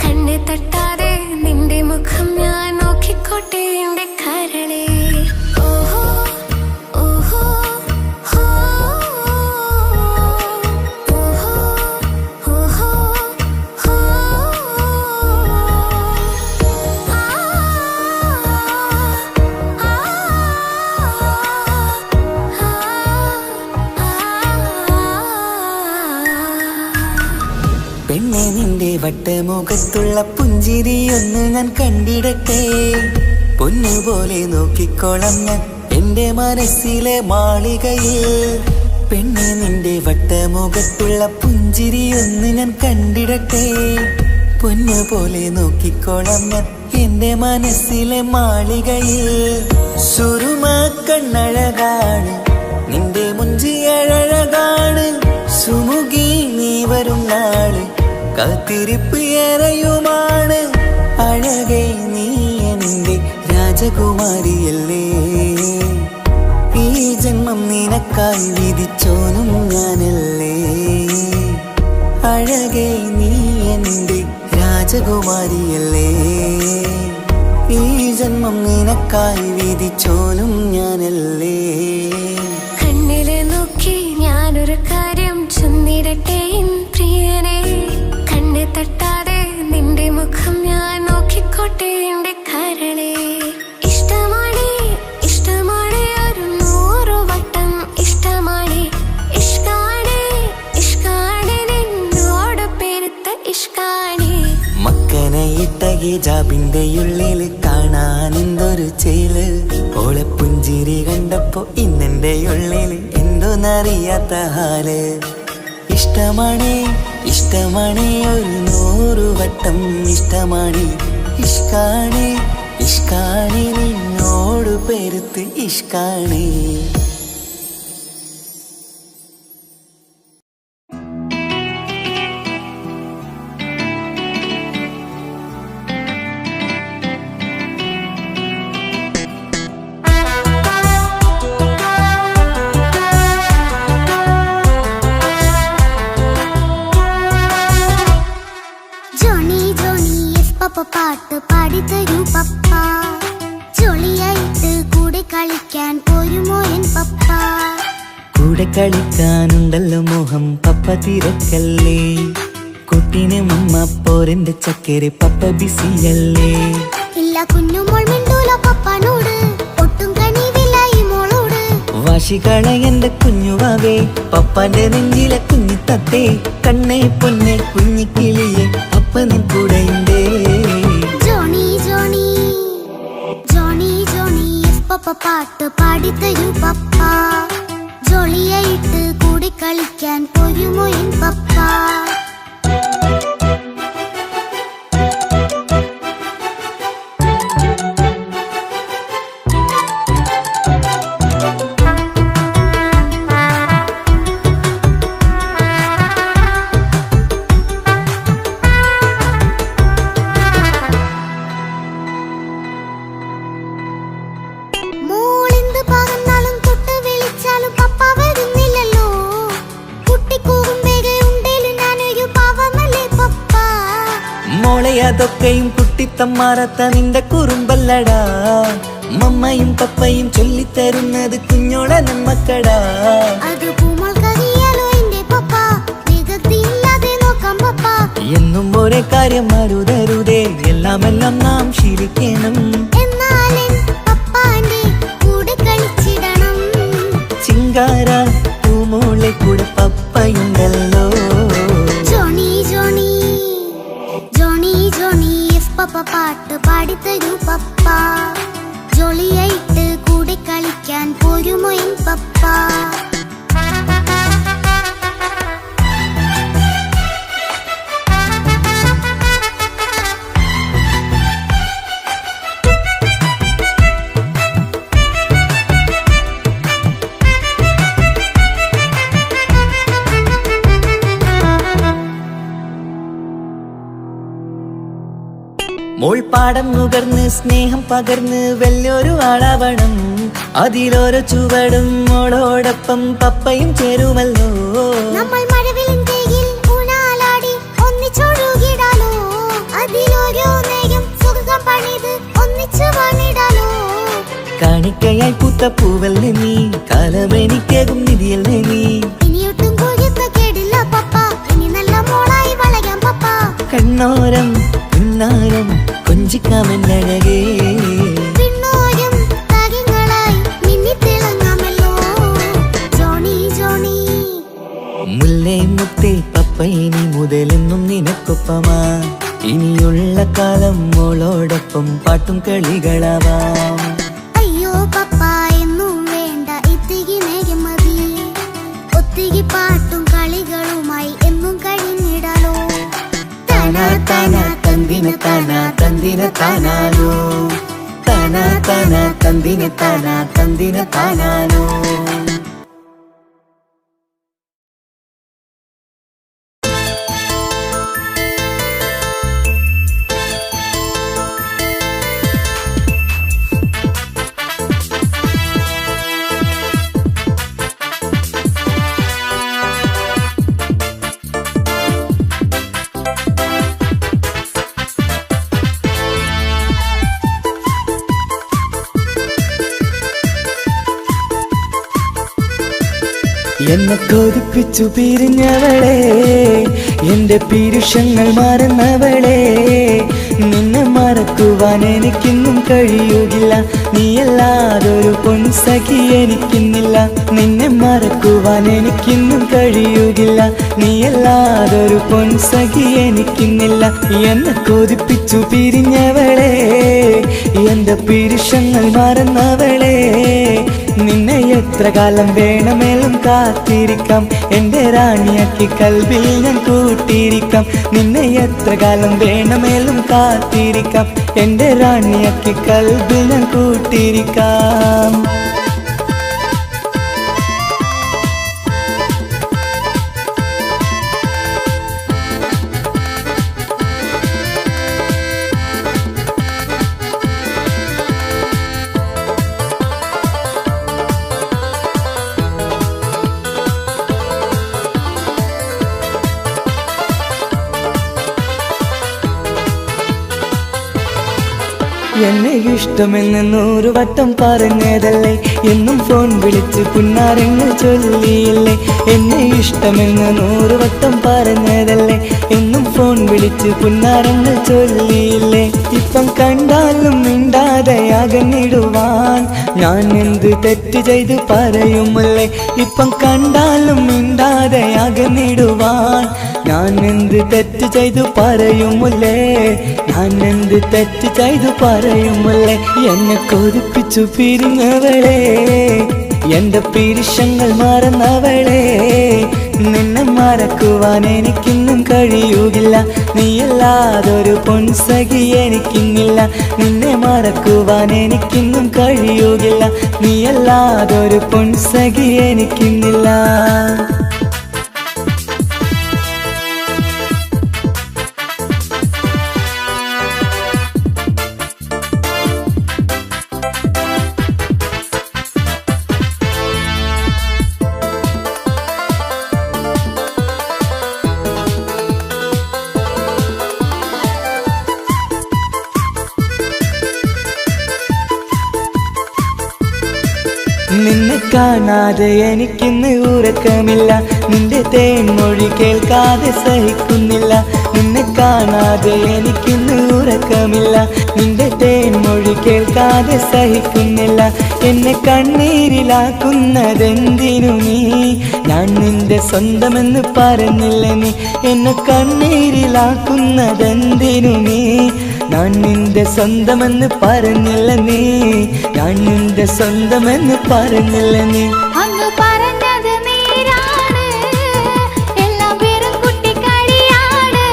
കണ്ണ് തട്ടാതെ നിന്റെ മുഖം ഞാൻ നോക്കിക്കോട്ടെ എന്റെ കരളെ ഓഹോ ഓഹോ ഹോ ഓഹോ ഓഹോ ഹോ പെണ്ണെ നിന്റെ വട്ടമുഖത്തുള്ള പുഞ്ചിരിയൊന്ന് ഞാൻ കണ്ടിടട്ടെ പൊന്നുപോലെ നോക്കിക്കോളാം ഞാൻ എന്റെ മനസ്സിലെ മാളികയിൽ പെണ്ണെ നിന്റെ വട്ടമുഖത്തുള്ള പുഞ്ചിരിയൊന്ന് ഞാൻ കണ്ടിടട്ടെ പൊന്നുപോലെ നോക്കിക്കോളാം ഞാൻ എന്റെ മനസ്സിലെ മാളികയിൽ സുറുമ കണ്ണഴകാണ് നിന്റെ മുഞ്ചിയഴകാണ് സുമുഖി നീ വരും നാള് കാത്തിരിപ്പ് ഏറെയുമാണ് അഴകെ നീ എന്റെ രാജകുമാരിയല്ലേ ഈ ജന്മം നിനക്കായി വിധിച്ചോനും ഞാനല്ലേ അഴകെ നീ എന്റെ രാജകുമാരിയല്ലേ ഈ ജന്മം നിനക്കായി വിധിച്ചോനും ഞാനല്ലേ കണ്ണില് നോക്കി ഞാനൊരു കാര്യം ചൊന്നിടട്ടെ എൻ പ്രിയനെ കണ്ണ് തട്ടാതെ നിന്റെ മുഖം ഞാൻ നോക്കിക്കോട്ടെ എന്റെ കരളെ ഇഷ്ടമാണ് ഇഷ്ടമാണ് ഒരു 100 വട്ടം ഇഷ്ടമാണ് ഇഷ്കാണ് ഇഷ്കാണ് നിന്നോട് പെരുത്ത ഇഷ്കാണ് മക്കനെ ഇട്ട ഹിജാബിന്റെ ഉള്ളിൽ കാണാൻ എന്തൊരു ചേല് ഓളെ പുഞ്ചിരി കണ്ടപ്പോ ഇന്നെന്റെ ഉള്ളിൽ എന്തോന്നറിയാത്ത ഹാല് ഇഷ്ടമാണ് ഇഷ്ടമാണ് ഒരു 100 വട്ടം ഇഷ്ടമാണ് ഇഷ്കാണ് ഇഷ്കാണ് നിന്നോട് പെരുത്ത് ഇഷ്കാണ് ജോണി ജോണി എസ് പപ്പ പാട്ട് പാടിത്തരൂ പപ്പ ജോളിയായിട്ട് കൂടെ കളിക്കാൻ പോരുമോ എൻ പപ്പ കൂടെ കളിക്കാനുണ്ടല്ലോ മോഹം പപ്പ തിരക്കല്ലേ കുട്ടിനെ മമ്മ പോരെന്റെ ചക്കരെ പപ്പ ബിസിയല്ലേ ഇല്ല കുഞ്ഞുമോൾ മിണ്ടൂല പപ്പനോട് ഒട്ടും കനിവില്ല ഈ മോളോട് വാശികള എന്റെ കുഞ്ഞുവാവേ പപ്പാന്റെ നെഞ്ചിലെ കുഞ്ഞിത്തത്തേ കണ്ണേ പൊന്നെ കുഞ്ഞിക്കിളിയെ അപ്പനും കൂടെയുണ്ടേ Johnny Johnny Johnny Johnny yes papa പാട്ട് പാടിത്തരൂ പപ്പ ജോളിയായിട്ട് കൂടെ കളിക്കാൻ പോരുമോ എൻ പപ്പ മോളെന്ത് പറഞ്ഞാലും തൊട്ട് വിളിച്ചാലും പപ്പ വരുന്നില്ലല്ലോ കുട്ടിക്കൂകും വേഗയുണ്ടേലും ഞാനൊരു പാവമല്ലേ പപ്പ മോളെ അതൊക്കെയും കുട്ടിത്തമ്മാറത്ത നിന്റെ കുറുമ്പല്ലടാ മമ്മയും പപ്പയും ചൊല്ലിത്തരുന്നത് കുഞ്ഞോളെ നമ്മക്കടാ അത് പൂമോൾക്കറിയാലോ എന്റെ പപ്പ വികൃതിയില്ലാതെ നോക്കാം പപ്പ എന്നും ഒരേ കാര്യം മരുതരുതേ എല്ലാം നാം ശീലിക്കണം എന്നാലും പപ്പാന്റെ കൂടെ കളിച്ചിടണം ചിങ്കാര പൂമോളെ കൂടെ പപ്പയുണ്ടല്ലോ Johnny Johnny Johnny Johnny yes papa പാട്ട് പാടിത്തരൂ പപ്പ ജോളിയായിട്ട് കൂടെ കളിക്കാൻ പോരുമോ എൻ പപ്പ മോൾ പാടം നുകർന്ന് സ്നേഹം പകർന്ന് വലിയൊരു ആളാവണം അതിലോരോ ചുവടും മോളോടൊപ്പം പപ്പയും ചേരുമല്ലോ നമ്മൾ മഴവിലിൻ തേകിൽ ഊഞ്ഞാലാടി കാണിക്കയായി പൂത്ത പൂവല്ലേ നീ, കാലമെനിക്കേകും നിധിയല്ലേ നീ. ഇനിയൊട്ടും കുഴിത്ത കേടില്ല പപ്പ, ഇനി നല്ല മോളായി വളയാം പപ്പ. കണ്ണോരം പിന്നാരം കൊഞ്ചിക്കാമെന്നഴകേ, പിന്നോരം താരങ്ങളായി മിന്നിത്തിളങ്ങാമല്ലോ ജോണി ജോണി. മുല്ലേ മുത്തേ പപ്പ ഇനി മുതലെന്നും നിനക്കൊപ്പമാ, ഇനിയുള്ള കാലം മോളോടൊപ്പം പാട്ടും കളികളാവാം. അയ്യോ പപ്പ എന്നും വേണ്ട ഇത്തിരി നേരം മതി, ഒത്തിരി പാട്ടും കളികളുമായി എന്നും കഴിഞ്ഞിടാലോ. താനാ താനാ തന്തിന താനാ തന്തിന താനാനോ, താനാ താനാ തന്തിന താനാ തന്തിന താനാനോ. എന്നെ കൊതിപ്പിച്ചു പിരിഞ്ഞവളെ, എന്റെ പീരുഷങ്ങൾ മറന്നവളെ, നിന്നെ മറക്കുവാൻ എനിക്കിന്നും കഴിയുകില്ല, നീയല്ലാതൊരു പൊൻസഖി എനിക്കിന്നില്ല. നിന്നെ മറക്കുവാൻ എനിക്കിന്നും കഴിയുകില്ല, നീയല്ലാതൊരു പൊൻസഖി എനിക്കിന്നില്ല. എന്നെ കൊതിപ്പിച്ചു പിരിഞ്ഞവളെ, എന്റെ പീരുഷങ്ങൾ മറന്നവളെ, നിന്നെ എത്ര കാലം വേണമെങ്കിലും കാത്തിരിക്കാം, എന്റെ റാണിയാക്കി കൽവിൽ ഞാൻ കൂട്ടിയിരിക്കാം. നിന്നെ എത്ര കാലം വേണമെങ്കിലും കാത്തിരിക്കാം, എന്റെ റാണിയാക്കി കൽവിൽ ഞാൻ കൂട്ടിയിരിക്കാം. എന്നെ ഇഷ്ടമെന്ന് 100 വട്ടം പറഞ്ഞതല്ലേ, എന്നും ഫോൺ വിളിച്ച് പുന്നാരങ്ങൾ ചൊല്ലിയില്ലേ. എന്നെ ഇഷ്ടമെന്ന് 100 വട്ടം പറഞ്ഞതല്ലേ, എന്നും ഫോൺ വിളിച്ച് പുന്നാരങ്ങൾ ചൊല്ലിയില്ലേ. ഇപ്പം കണ്ടാലും മിണ്ടാതെ അകന്നിടുവാൻ ഞാൻ എന്ത് തെറ്റ് ചെയ്ത് പറയുമല്ലേ. ഇപ്പം കണ്ടാലും മിണ്ടാതെ അകന്നിടുവാൻ ഞാൻ എന്ത് തെറ്റ് ചെയ്തു പറയുമല്ലേ, ഞാൻ എന്ത് തെറ്റ് ചെയ്തു പറയുമല്ലേ. എന്നെ കൊതിപ്പിച്ചു പിരിഞ്ഞവളെ, എന്റെ പീരുഷങ്ങൾ മറന്നവളെ, നിന്നെ മറക്കുവാൻ എനിക്കിന്നും കഴിയുകില്ല, നീയല്ലാതൊരു പൊൻസഖി എനിക്കിന്നില്ല. നിന്നെ മറക്കുവാൻ എനിക്കിന്നും കഴിയുകില്ല, നീയല്ലാതൊരു പൊൻസഖി എനിക്കിന്നില്ല. നിന്നെ കാണാതെ എനിക്കിന്ന് ഉറക്കമില്ല, നിന്റെ തേൻമൊഴി കേൾക്കാതെ സഹിക്കുന്നില്ല. നിന്നെ കാണാതെ എനിക്കിന്ന് ഉറക്കമില്ല, നിന്റെ തേൻമൊഴി കേൾക്കാതെ സഹിക്കുന്നില്ല. എന്നെ കണ്ണീരിലാക്കുന്നതെന്തിനു നീ, ഞാൻ നിന്റെ സ്വന്തമെന്ന് പറഞ്ഞില്ല നീ. എന്നെ കണ്ണീരിലാക്കുന്നതെന്തിനു നീ, ഞാൻ നിന്റെ സ്വന്തമെന്ന് പറഞ്ഞില്ല നീ, ഞാൻ നിന്റെ സ്വന്തമെന്ന് പറഞ്ഞില്ല നീ. അങ്ങ് പറഞ്ഞത് നേരാണ്, എല്ലാം വെറും കുട്ടിക്കളിയാണ്.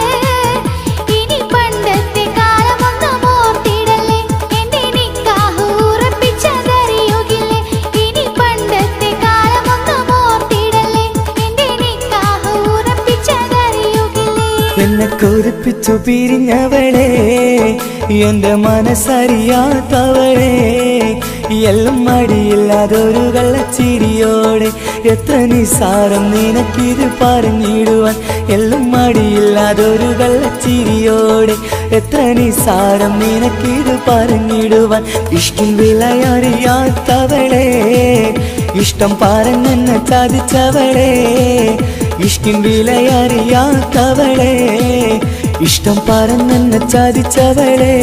ഇനി പണ്ടത്തെ കാലമൊന്നും ഓർത്തിടല്ലേ, എന്റെ നിക്കാഹ് ഉറപ്പിച്ചതറിയുകില്ലേ. ഇനി പണ്ടത്തെ കാലമൊന്നും ഓർത്തിടല്ലേ, എന്റെ നിക്കാഹ് ഉറപ്പിച്ചതറിയുകില്ലേ. എന്നെ കൊതിപ്പിച്ചു പിരിഞ്ഞവളെ, എന്റെ മനസ്സറിയാത്തവളെ, എല്ലാം മടിയില്ലാതൊരു കള്ളച്ചിരിയോടെ എത്ര നിസാരം നിനക്കിത് പറഞ്ഞിടുവാൻ എല്ലും മടിയില്ലാതൊരു കള്ളച്ചിരിയോടെ എത്ര നിസാരം നിനക്കിത് പറഞ്ഞിടുവാൻ ഇഷ്കിൻ വിലയറിയാത്തവളെ ഇഷ്ടം പറഞ്ഞെന്നെ ചതിച്ചവളെ ഇഷ്കിൻ വിലയറിയാത്തവളെ ഇഷ്ടം പറഞ്ഞെന്നെ ചതിച്ചവളെ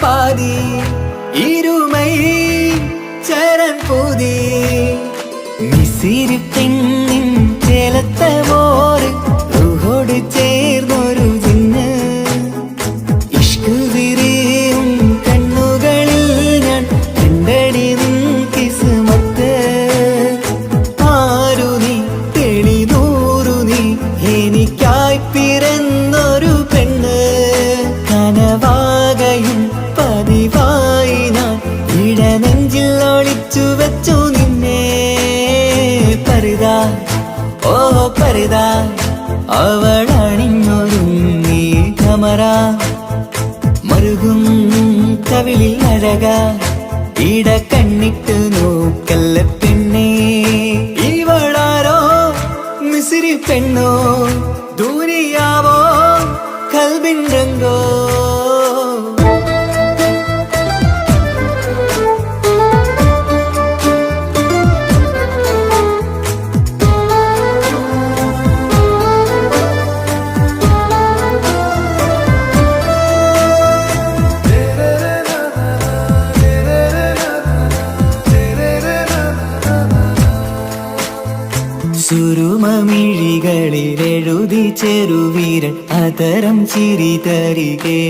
பாதி இருமை சரண் போதி மிசிறு பெண்ணின் ചേലത്തെ മോര് റൂഹോട് ചേർന്നൊരു ജിന്ന് ഇഷ്ക് വിരിയും കണ്ണുകളിൽ ഞാൻ കണ്ടടി നിൻ കിസ്മത്ത് ആരു നീ തെളിനൂറു നീ എനിക്കായി പിറന്നൊരു പെണ്ണ് കനവാകയും പതിവായി ഞാൻ ഇടനെഞ്ചിൽ ഒളിച്ചു വെച്ചു നിന്നെ പരിതാ ഓ പരിതാ അവളണിഞ്ഞൊരുങ്ങി കമറ മറുകും കവിളിൽ അഴക ഇട കണ്ണിട്ട് നോക്കല്ല പെണ്ണേ ഇവളാരോ മിസിരി പെണ്ണോ ദൂരിയാവോ കൽബിൻ രംഗോ സുരുമമിഴികളിലെഴുതി ചെറുവീരൻ അതരം ചിരി തരികേ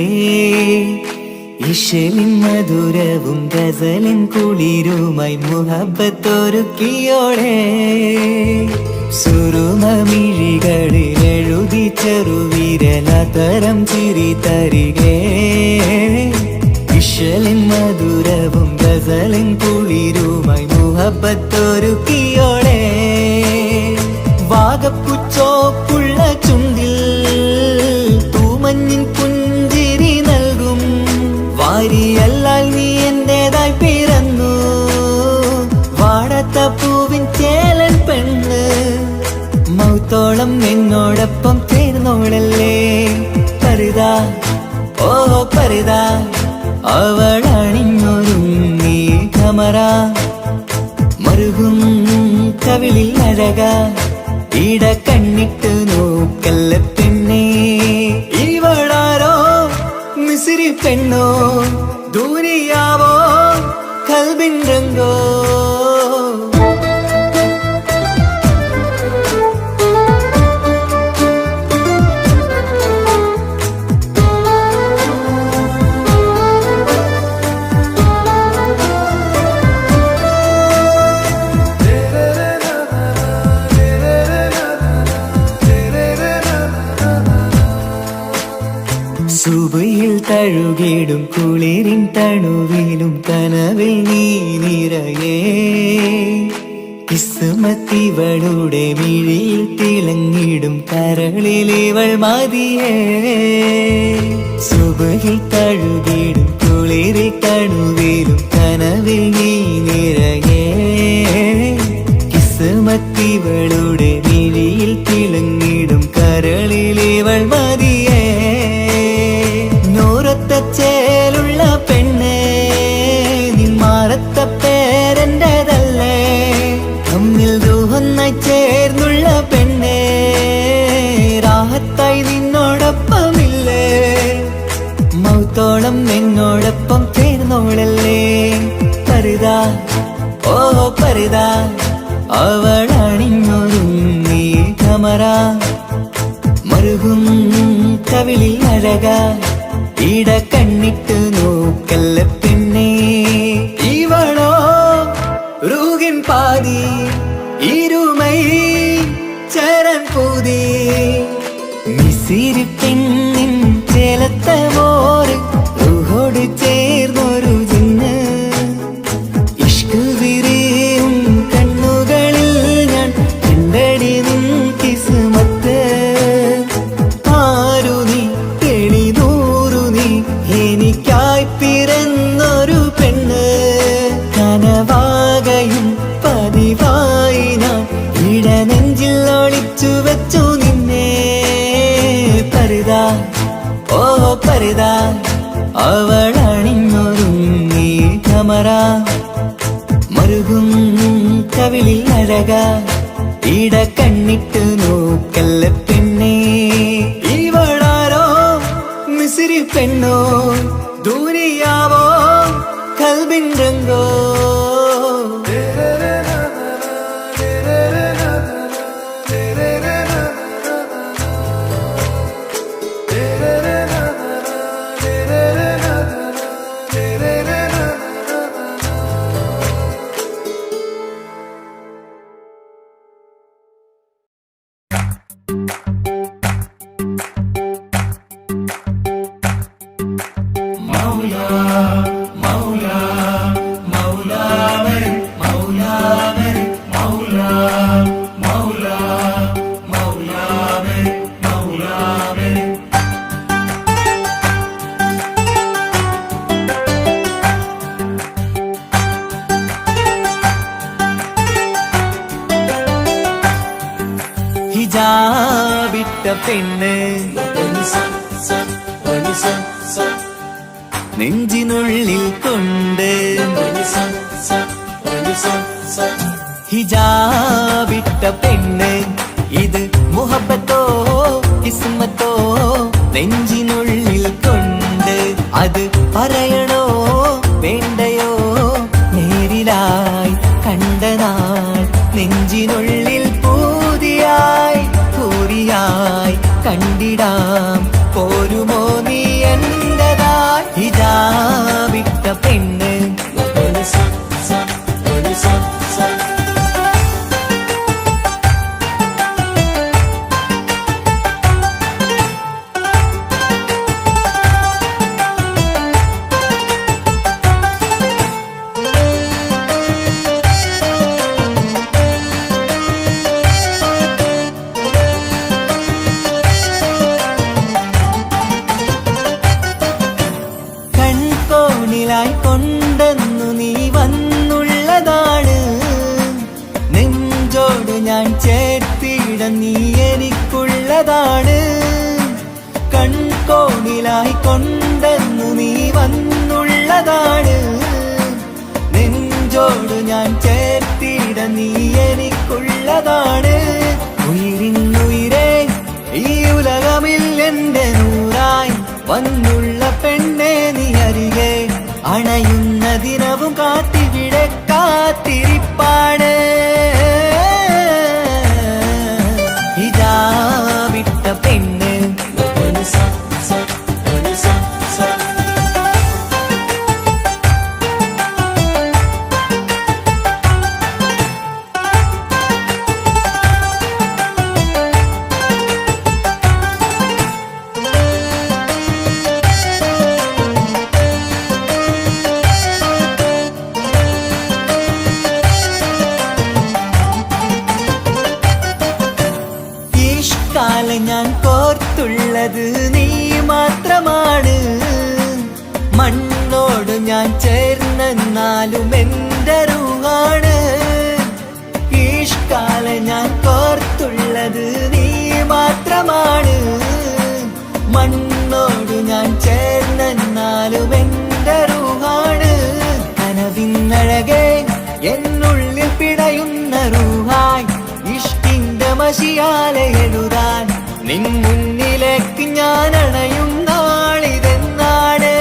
ഇശലിൻ മധുരവും ഗസലിൻ കുളിരുമായി മുഹബത്തൊരുക്കിയോടെ സുരുമമിഴികളിലെഴുതി ചെറുവീരൻ അതരം ചിരി തരികേ ഇശലിൻ മധുരവും ഗസലിൻ കുളിരുമായി മുഹബത്തൊരുക്കിയോടെ വാഗപ്പുച്ചോപ്പുള്ള ചുണ്ടിൽ തൂമഞ്ഞിൻ പുഞ്ചിരി നൽകും വാരിയല്ലാൽ നീ എന്റേതായി പിറന്നു വാടാത്ത പൂവിൻ ചേലൻ പെണ്ണ് മൗത്തോളം എന്നോടൊപ്പം ചേർന്നോളല്ലേ പരിതാ ഓ പരിതാ അവളണിഞ്ഞൊരുങ്ങി കമറ മറുകും കവിളിൽ അഴക ഇട കണ്ണിട്ട് നോക്കല്ല പെണ്ണേ ഇവളാരോ മിസിരി പെണ്ണോ ദൂരിയാവോ കൽബിൻ രംഗോ സുബയിൽ തഴുകിടും കുളിരിൻ തണുവിലും കനവിൽ നീ നിറയേ കിസ്മത്തിവളുടെ മിഴിയിൽ തിളങ്ങിടും കരളിലിവൾ മതിയേ സുബയിൽ തഴുകിടും കുളിരിൽ തണുവിലും കനവിൽ നീ നിറയേ കിസ്മത്തിവളുടെ മിഴിയിൽ തിളങ്ങിടും കരളിലിവൾ മതിയേ ചേലുള്ള പെണ്ണേ നിന്മാറത്ത പേരെന്റേതല്ലേ തമ്മിൽ ദൂഹൊന്നായി ചേർന്നുള്ള പെണ്ണേ രാഹത്തായി നിന്നോടൊപ്പമില്ലേ മൗത്തോളം എന്നോടൊപ്പം ചേർന്നോളല്ലേ പരിതാ ഓ പരിതാ അവളണിഞ്ഞൊരുങ്ങി കമറ മറുകും കവിളിൽ അഴകാ ഇട കണ്ണിട്ട് നോക്കല്ല പെണ്ണേ ഇവളോ റൂഹിൻ പാതി ഇരുമൈ ചരൻ പൂതി മിസിരി പെണ്ണിൻ ചേലത്ത മോറ് റൂഹോട് ചേർന്നൊരു ജിന്ന് ഇഷ്ക് വിരിയും കണ്ണുകളിൽ ഞാൻ കണ്ടടി നിൻ കിസ്മത്ത് ആരു നീ തെളിനൂറു നീ എനിക്കായി പിറന്നൊരു പെണ്ണ് കനവാകയും പതിവായി ഞാൻ ഇടനെഞ്ചിൽ ഒളിച്ചു വെച്ചു നിന്നെ പരിതാ ഓ പരിതാ അവളണിഞ്ഞൊരുങ്ങി കമറ മറുകും കവിളിൽ അഴകാ ഇട കണ്ണിട്ട് നോക്കല്ല പെണ്ണേ ഇവളാരോ മിസിരി പെണ്ണോ ദൂരിയാവോ കൽബിൻ രംഗോ ഹിജാബിട്ട പെണ്ണ് നെഞ്ചിനുള്ളിൽ കൊണ്ട് ഹിജാബിട്ട പെണ്ണ് ഇത് മുഹബത്തോ കിസ്മത്തോ നെഞ്ചിനുള്ളിൽ കൊണ്ട് അത് പറയണോ വേണ്ടയോ നേരിലായി കണ്ട നാൾ നെഞ്ചിനുള്ളിൽ പൂതിയായി പൂരിയായി കണ്ടിടാം പോരുമോ നീ എന്റതായി ഹിജാബിട്ട പെണ്ണ് കൺകോണിലായി കൊണ്ടെന്നു നീ വന്നുള്ളതാണ് നെഞ്ചോട് ഞാൻ ചേർത്തിട നീ എനിക്കുള്ളതാണ് കൺകോണിലായി കൊണ്ടെന്നു നീ വന്നുള്ളതാണ് നെഞ്ചോട് ഞാൻ ചേർത്തിട നീ എനിക്കുള്ളതാണ് ഉയിരിന്നുയിരേ ഈ ഉലകമിൽ എന്റെ നൂറായി വന്നുള്ള പെണ്ണെ നീ അരികെ അണയുന്ന ദിനവും കാത്തിവിടെ കാത്തിരിപ്പാണ് ഹിജാബിട്ട പെണ്ണ് കാലം ഞാൻ കോർത്തുള്ളത് നീ മാത്രമാണ് മണ്ണോട് ഞാൻ ചേർന്നെന്നാലും എന്റെ റൂഹാണ് ഈഷ്കാലം ഞാൻ കോർത്തുള്ളത് നീ മാത്രമാണ് മണ്ണോട് ഞാൻ ചേർന്നെന്നാലും എന്റെ റൂഹാണ് കനവിന്നഴകെ എന്നുള്ളിൽ പിടയുന്ന റൂഹായി ഇഷ്കിന്റെ മഷിയാലെ എഴുതാൻ നിൻ മുന്നിലേക്ക് ഞാൻ അണയും നാളിതെന്നാണ്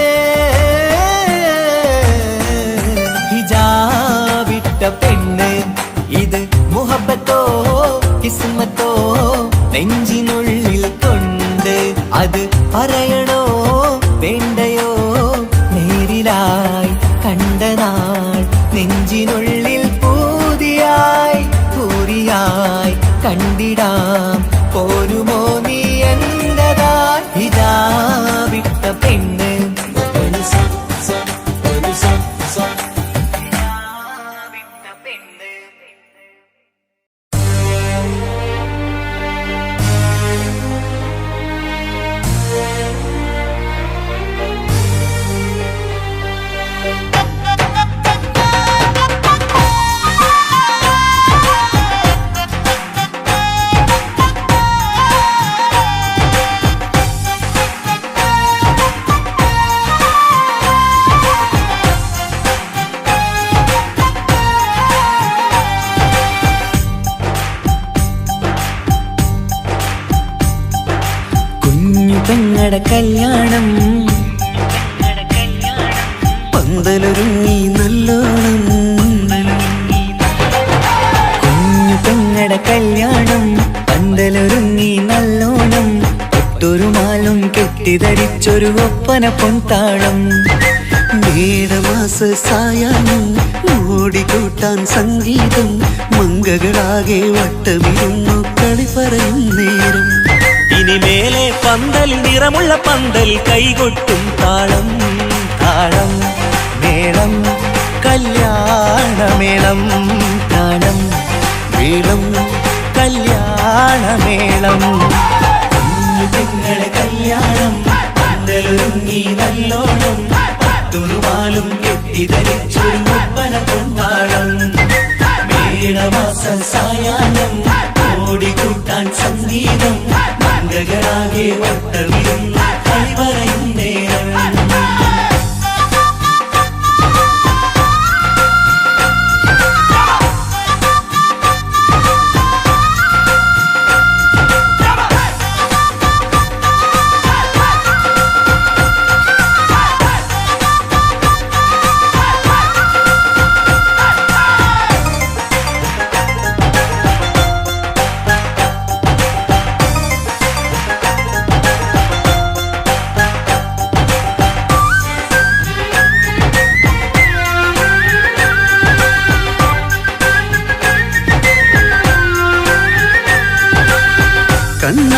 ഹിജാബിട്ട പെണ്ണ് ഇത് മുഹബത്തോ കിസ്മത്തോ നെഞ്ചിനുള്ളിൽ കൊണ്ട് പെങ്ങടെ കല്യാണം പന്തലൊരുങ്ങി നല്ലോണം കുഞ്ഞു പെങ്ങടെ കല്യാണം പന്തലൊരുങ്ങി നല്ലോണം ഒട്ടൊരു മാലും കെട്ടിധരിച്ചൊരു ഒപ്പന പൊൻതാളം മേടമാസ സായാഹ്നം ഓടിക്കൂട്ടാൻ സംഗീതം മംഗകളാകെ വട്ടമിരുന്നു കളി പറയും നേരം ഇനിമേലെ പന്തലിൽ നിറമുള്ള പന്തൽ കൈകൊട്ടും താളം താളം മേളം കല്യാണമേളം താളം മേളം കല്യാണമേളം കുഞ്ഞു പെങ്ങളെ കല്യാണം പന്തലൊരുങ്ങി നല്ലോണം പത്തുറുമാലും കെട്ടിധരിച്ചൊരു ഒപ്പന പൊൻതാളം മേടമാസ സായാഹ്നം ഓടിക്കൂട്ടാൻ സംഗീതം മംഗകളാകെ വട്ടമിരുന്ന് കളി പറയും നേരം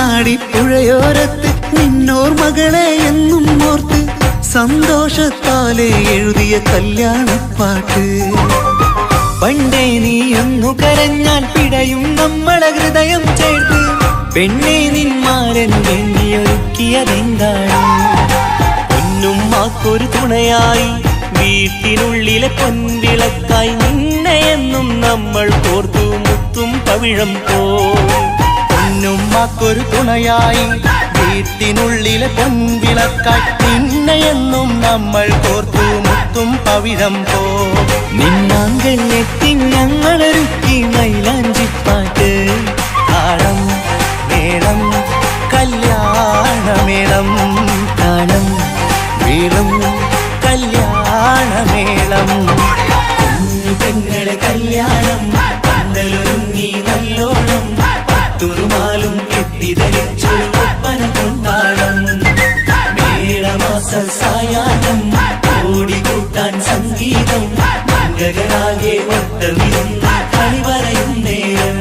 കണ്ണാടിപ്പുഴയോരത്ത് നിന്നോർ മകളെ എന്നും ഓർത്ത് സന്തോഷത്താലെ എഴുതിയ കല്യാണപ്പാട്ട് പണ്ടേ നീ ഒന്നു കരഞ്ഞാൽ പിടയും നമ്മളെ ഹൃദയം ചേർത്ത് പെണ്ണെ നിന്മാരൻ വേണ്ടിയൊരുക്കിയതെന്താണ് പൊന്നും മാക്കൊരു തുണയായി വീട്ടിനുള്ളിലെ പൊൻവിളക്കായി നിന്നെ എന്നും നമ്മൾ കോർത്തു മുത്തും പവിഴം പോ പൊന്നുമ്മക്കൊരു തുണയായി വീട്ടിനുള്ളിലെ പൊൻവിളക്കായി നിന്നെയെന്നും നമ്മൾ കോർത്തു മുത്തും പവിഴം പോ നിന്നാങ്കൾ എത്തി ഞങ്ങളൊരുക്കി മൈലാഞ്ചിപ്പാട്ട് താളം മേളം കല്യാണമേളം താളം മേളം കല്യാണമേളം കുഞ്ഞു പെങ്ങളെ കല്യാണം പന്തലൊരുങ്ങി നല്ലോണം പത്തുറുമാലും കെട്ടിധരിച്ചൊരു ഒപ്പന പൊൻതാളം മേടമാസ സായാഹ്നം ഓടിക്കൂട്ടാൻ സംഗീതം മംഗകളാകെ വട്ടമിരുന്ന് കളി പറയും നേരം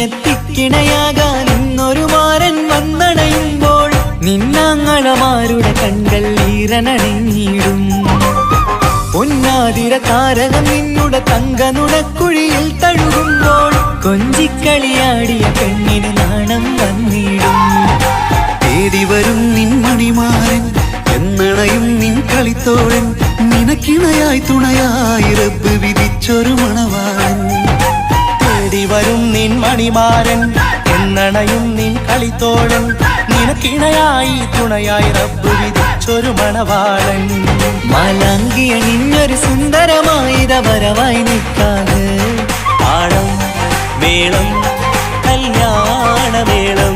കുഞ്ഞനിയെത്തിക്കിണയാകാൻ ഇന്നൊരു മാരൻ വന്നണയുമ്പോൾ നിന്നാങ്ങളമാരുടെ കൺകൾ ഈറനണിഞ്ഞിടും പൊന്നാതിര താരകം നിന്നുടെ തങ്കനുടക്കുഴിയിൽ തഴുകുമ്പോൾ കൊഞ്ചിക്കളിയാടിയ പെണ്ണിന് നാണം വന്നിടും തേടി വരും നിൻ മണിമാരൻ എന്നണയും നിൻ കളിത്തോഴൻ നിനക്കിണയായി തുണയായി റബ്ബ് വിധിച്ചൊരു മണവാളൻ തേടി വരും നിൻ മണിമാരൻ എന്നണയും നിൻ കളിത്തോഴൻ നിനക്കിണയായി തുണയായി റബ്ബ് വിധിച്ചൊരു മണവാളൻ മാലാങ്കിയ നിന്നൊരു സുന്ദരമായിത വരവായി നിൽക്കാതെ താളം മേളം കല്യാണമേളം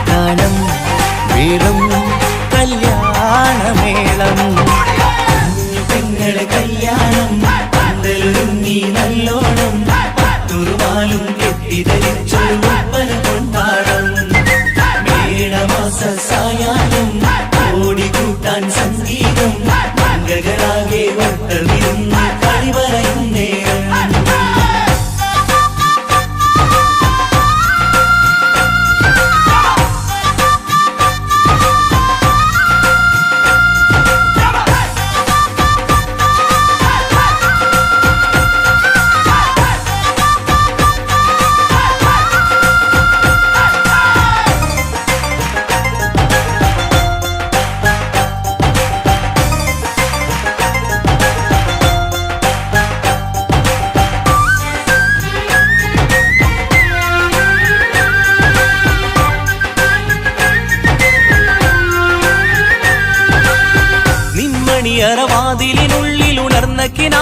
താളം മേളം കല്യാണമേളം കുഞ്ഞു പെങ്ങളെ കല്യാണം പന്തലൊരുങ്ങി നല്ലോണം പത്തുറുമാലും കെട്ടിധരിച്ചൊരു ഒപ്പന പൊൻതാളം മേടമാസ സായാഹ്നം ഓടിക്കൂട്ടാൻ സംഗീതം മംഗകളാകെ വട്ടമിരുന്ന് കളി പറയും നേരം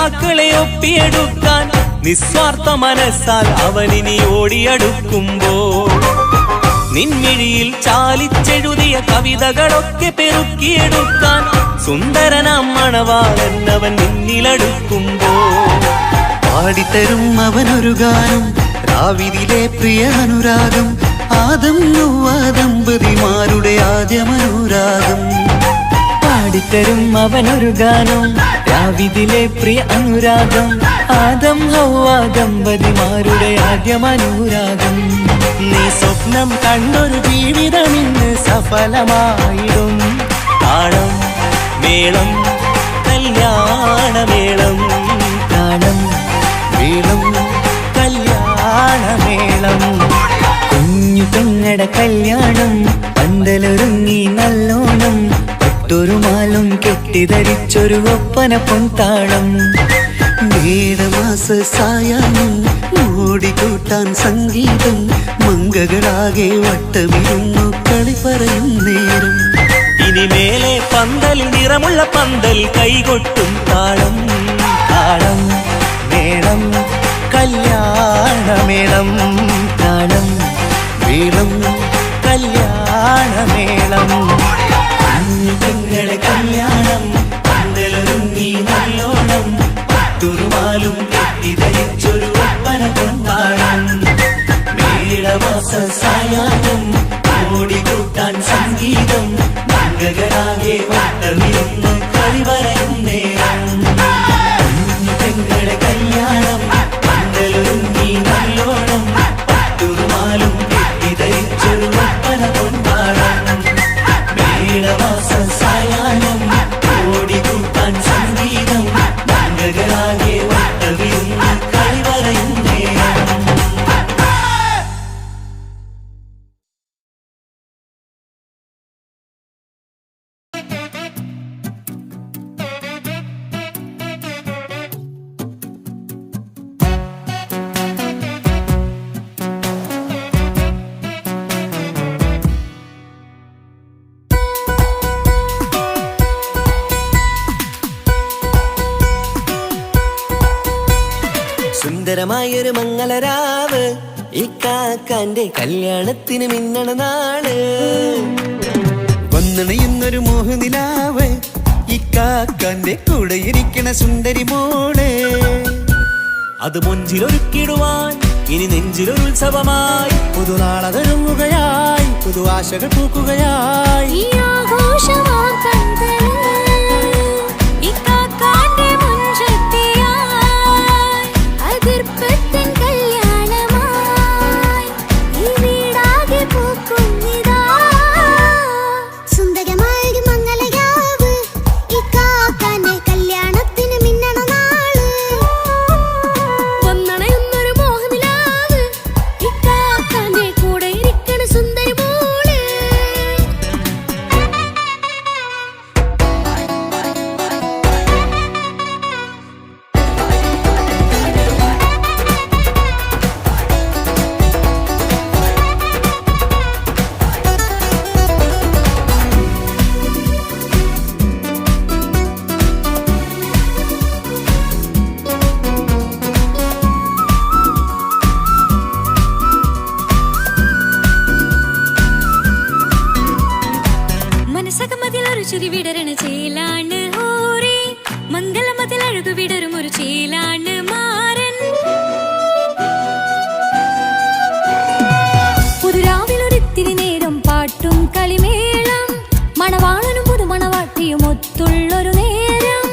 കിനാക്കളെ ഒപ്പിയെടുക്കാൻ നിസ്വാർത്ഥ മനസ്സാൽ അവനിനി ഓടിയടുക്കുമ്പോൾ നിൻമിഴിയിൽ ചാലിച്ചെഴുതിയ കവിതകളൊക്കെ പെറുക്കിയെടുക്കാൻ സുന്ദരനാം മണവാളൻ അവൻ നിന്നിലടുക്കുമ്പോൾ പാടിത്തരും അവനൊരു ഗാനം രാവിതിലെ പ്രിയ അനുരാഗം ആദം ഹവ്വ ദമ്പതിമാരുടെ ആദ്യമനുരാഗം പാടിത്തരും അവനൊരു ഗാനം രാവിതിലെ പ്രിയ അനുരാഗം ആദം ഹവ്വ ദമ്പതിമാരുടെ ആദ്യമനുരാഗം നീ സ്വപ്നം കണ്ടൊരു ജീവിതം ഇന്ന് സഫലമായിടും താളം മേളം കല്യാണമേളം താളം മേളം കല്യാണമേളം കുഞ്ഞു പെങ്ങട കല്യാണം പന്തലൊരുങ്ങി നല്ലോണം പട്ടൊരു മാലും കെട്ടിധരിച്ചൊരു ഒപ്പന പൊൻതാളം മേടമാസ സായാഹ്നം ഓടിക്കൂട്ടാൻ സംഗീതം മംഗകളാകെ വട്ടമിരുന്നു കളി പറയും നേരം ഇനി മേലെ പന്തൽ നിറമുള്ള പന്തൽ കൈകൊട്ടും താളം താളം മേളം കല്യാണമേളം താളം മേളം കല്യാണമേളം പെങ്ങളെ കല്യാണം പന്തലൊരുങ്ങി നല്ലോണം പട്ടുറുമാലും കെട്ടിധരിച്ചൊരു ഒപ്പന പൊൻതാളം മേടമാസ സായാഹ്നം ഓടിക്കൂട്ടാൻ സംഗീതം മംഗകളാകെ വട്ടമിരുന്ന് കളി പറയും നേരം പെങ്ങളെ കല്യാണം പന്തലൊരുങ്ങി നല്ലോണം പട്ടുറുമാലും കെട്ടിധരിച്ചൊരു ഒപ്പന പൊൻതാളം മേടമാസ സായാഹ്നം ഓടിക്കൂട്ടാൻ സംഗീതം മംഗകളാകെ വട്ടമിരുന്ന് കളി പറയും നേരം സുന്ദരമായൊരു മംഗളരാവ് ഈ കാക്കാന്റെ കല്യാണത്തിന് മിന്നണ നാള് വന്നണയുന്നൊരു മോഹനിലാവ് ഈ കാക്കാന്റെ കൂടെ ഇരിക്കണ സുന്ദരി മോള് അത് മുഞ്ചിലൊരുക്കിടുവാൻ ഇനി നെഞ്ചിലൊരുത്സവമായി പുതുനാളതൊരുങ്ങുകയായി പുതു ആശകൾ പൂക്കുകയായി ഈ ആഘോഷമാം പന്തലിൽ ഇക്കാക്കാന്റെ മുൻചെത്തിയായി അതിർപ്പത്തിൻ കല്യാണമായി ഈ വീടാകെ പൂക്കുന്നിതാ സുന്ദരമായൊരു മംഗളരാവ് ഈ കാക്കാന്റെ കല്യാണത്തിന് മിന്നണ നാള് വന്നണയുന്നൊരു മോഹനിലാവ് ഇക്കാക്കാന്റെ കൂടെ ഇരിക്കണ സുന്ദരി മോള് മനസകമതിലൊരു ചിരി വിടരണ ചേലാണ് ഹോറി മംഗളമതിൽ അഴകു വിടരും ഒരു ചേലാണ് മാരൻ പുതുരാവിലൊരിത്തിരി നേരം പാട്ടും കളിമേളം മണവാളനും പുതുമണവാട്ടിയും ഒത്തുള്ളൊരു നേരം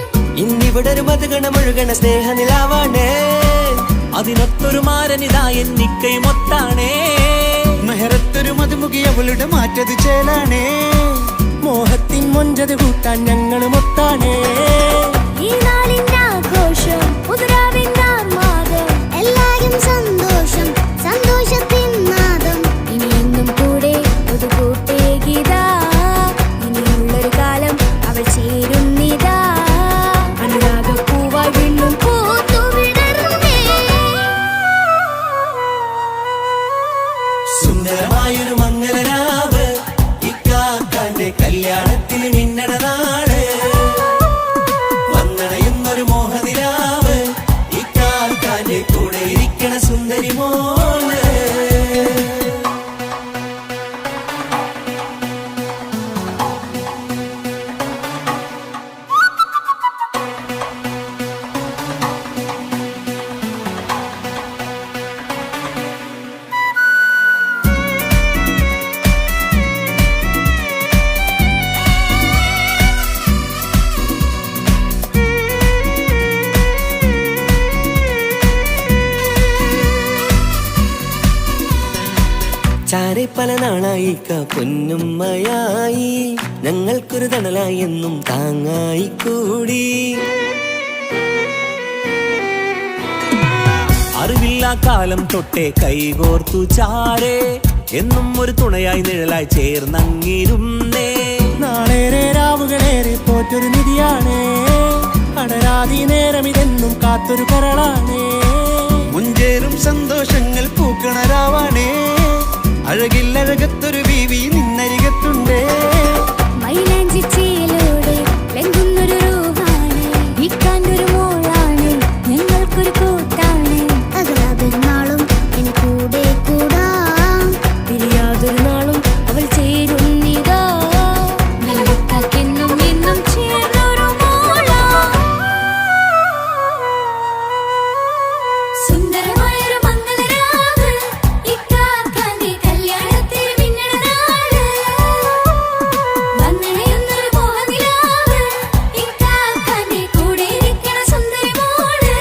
ഇന്നിവിടെ ഒരു മധുഗണമൊഴുകണ സ്നേഹനിലാവാണേ അതിനൊത്തൊരു മാരനിതാ എന്നിക്കയുമൊത്താണേ മെഹറത്തൊരു മധുമുഖി അവളുടെ മാറ്റത് ചേലാണേ മോഹത്തിൻ മൊഞ്ചത് കൂട്ടാൻ ഞങ്ങളുമൊത്താണേ ഈ നാളിന്റെ ആഘോഷം പുതുരാവിന്റെ ആർമാദം എല്ലാരും സന്തോഷം സന്തോഷത്തിൻ നാദം ഇനി എന്നും കൂടെ പുതുകൂട്ടേ ഗീതാ ഇനിയുള്ളൊരു കാലം അവൾ ചേരുന്നിതാ അനുരാഗപ്പൂവായി വീണ്ടും പൂത്തുവിടർന്നേ സുന്ദരമായൊരു മംഗളരാവ് ഇക്കാക്കാന്റെ കല്യാണത്തിന് മിന്നണ നാള് വന്നണയുന്നൊരു മോഹനിലാവ് ഇരിക്കണ സുന്ദരി മോള്. ചാരെ പല നാളായി പൊന്നുമ്മയായി, ഞങ്ങൾക്കൊരു തണലായി എന്നും താങ്ങായി കൂടി. അറിവില്ലാ കാലം തൊട്ടേ കൈകോർത്തു ചാരേ, എന്നും ഒരു തുണയായി നിഴലായി ചേർന്നങ്ങിരുന്നേ. നാളേറെ രാവുകളേറെ പോറ്റൊരു നിധിയാണേ, അടരാതി നേരം ഇതെന്നും കാത്തൊരു കരളാണേ. മുഞ്ചേറും സന്തോഷങ്ങൾ പൂക്കണരാവാണേ, അഴകില്ലഴകത്തൊരു ബീവി നിന്നരികത്തുണ്ടേ. മൈലാഞ്ചി ചേലോടെ ലംഘുന്നൊരു രൂപാണ്, ഇക്കാണ്ടൊരു മോളാണ്, ഞങ്ങൾക്കൊരു കൂട്ടാണ്. അകലാതൊരുനാളും ഇനി കൂടെ കൂടാം, പിരിയാതൊരു നാളും അവൾ ചേരുന്നിതാ. ഞങ്ങൾക്കെന്നും എന്നും ചേർന്നൊരു മോളാ. സുന്ദരമായൊരു മംഗളരാവ്, ഇക്കാക്കാന്റെ കല്യാണത്തിന് മിന്നണ നാള്. വന്നണയുന്നൊരു മോഹനിലാവ്, ഇക്കാക്കാന്റെ കൂടെ ഇരിക്കണ സുന്ദരി മോള്.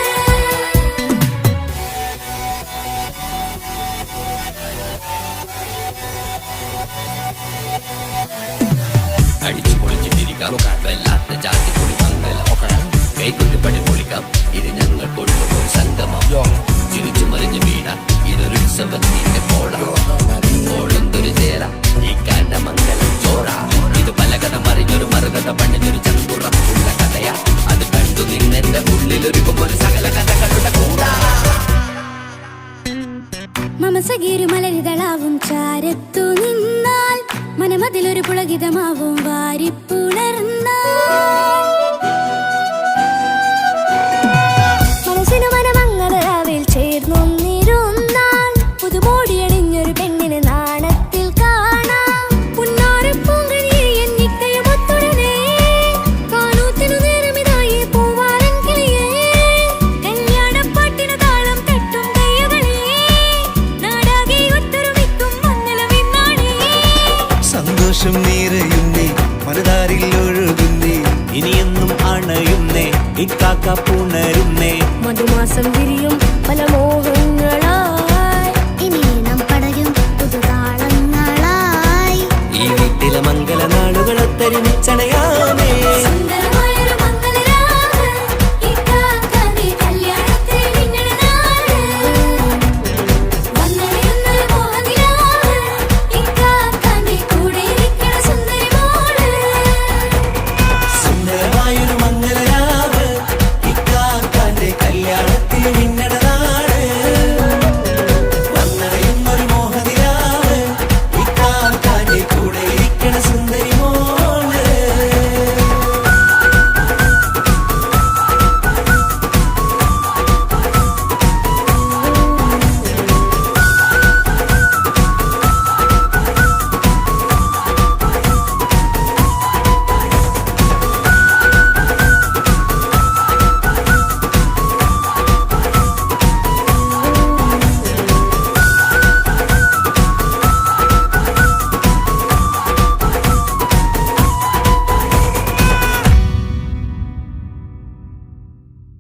അടിച്ചു പൊളിച്ചിട്ടിരിക്കാം വല്ലാത്ത ജാതി പൊളി മംഗല ഒക്കണം കൈകൊട്ടിപ്പടി പൊളിക്കാം ഇത് ഞങ്ങൾ കൊണ്ടുപോയി സംഗമം ചിരിച്ചു മറിഞ്ഞു വീണ ഇതൊരു ഉത്സവത്തിന്റെ കോളന്തൊരു ചേര ഈ കാണ്ട മംഗലം ചോറ ഇത് പല കഥ മറിഞ്ഞൊരു മറുകഥ പണിഞ്ഞൊരു ചങ്കുറപ്പുള്ള കഥയാ അത് കണ്ടു നിന്നെന്റെ ഉള്ളിലൊരുക്കും ഒരു സകല കഥകളുടെ കൂടാ. മമസഗീരു മലരിതളാവും ചാരത്തു നിന്നാൽ, മനമതിലൊരു പുളകിതമാവും വാരിപ്പുണർന്നാൽ. മനസ്സിനു മനമംഗളരാവിൽ ചേർന്നൊന്നിരുന്നാൽ, പുതുമോടിയണിഞ്ഞൊരു പെണ്ണിനെ നാണത്തിൽ കാണാം. പുന്നാരപ്പൂങ്കനിയെ എന്നിക്കയുമൊത്തുടനെ, കാനൂത്തിനു നേരമിതായി പൂവാലൻ കിളിയേ. കല്യാണപ്പാട്ടിനു താളം തട്ടും കയ്യുകളേ, നാടാകെ ഒത്തൊരുമിക്കും മംഗലമെന്നാണേ. സന്തോഷം നിറയുന്നേ, മനതാരിൽ ഒഴുകുന്നേ, ഇനിയെന്നും അണയുന്നേ ഇക്കാക്ക പുണരുന്നേ. മധുമാസം വിരിയും പല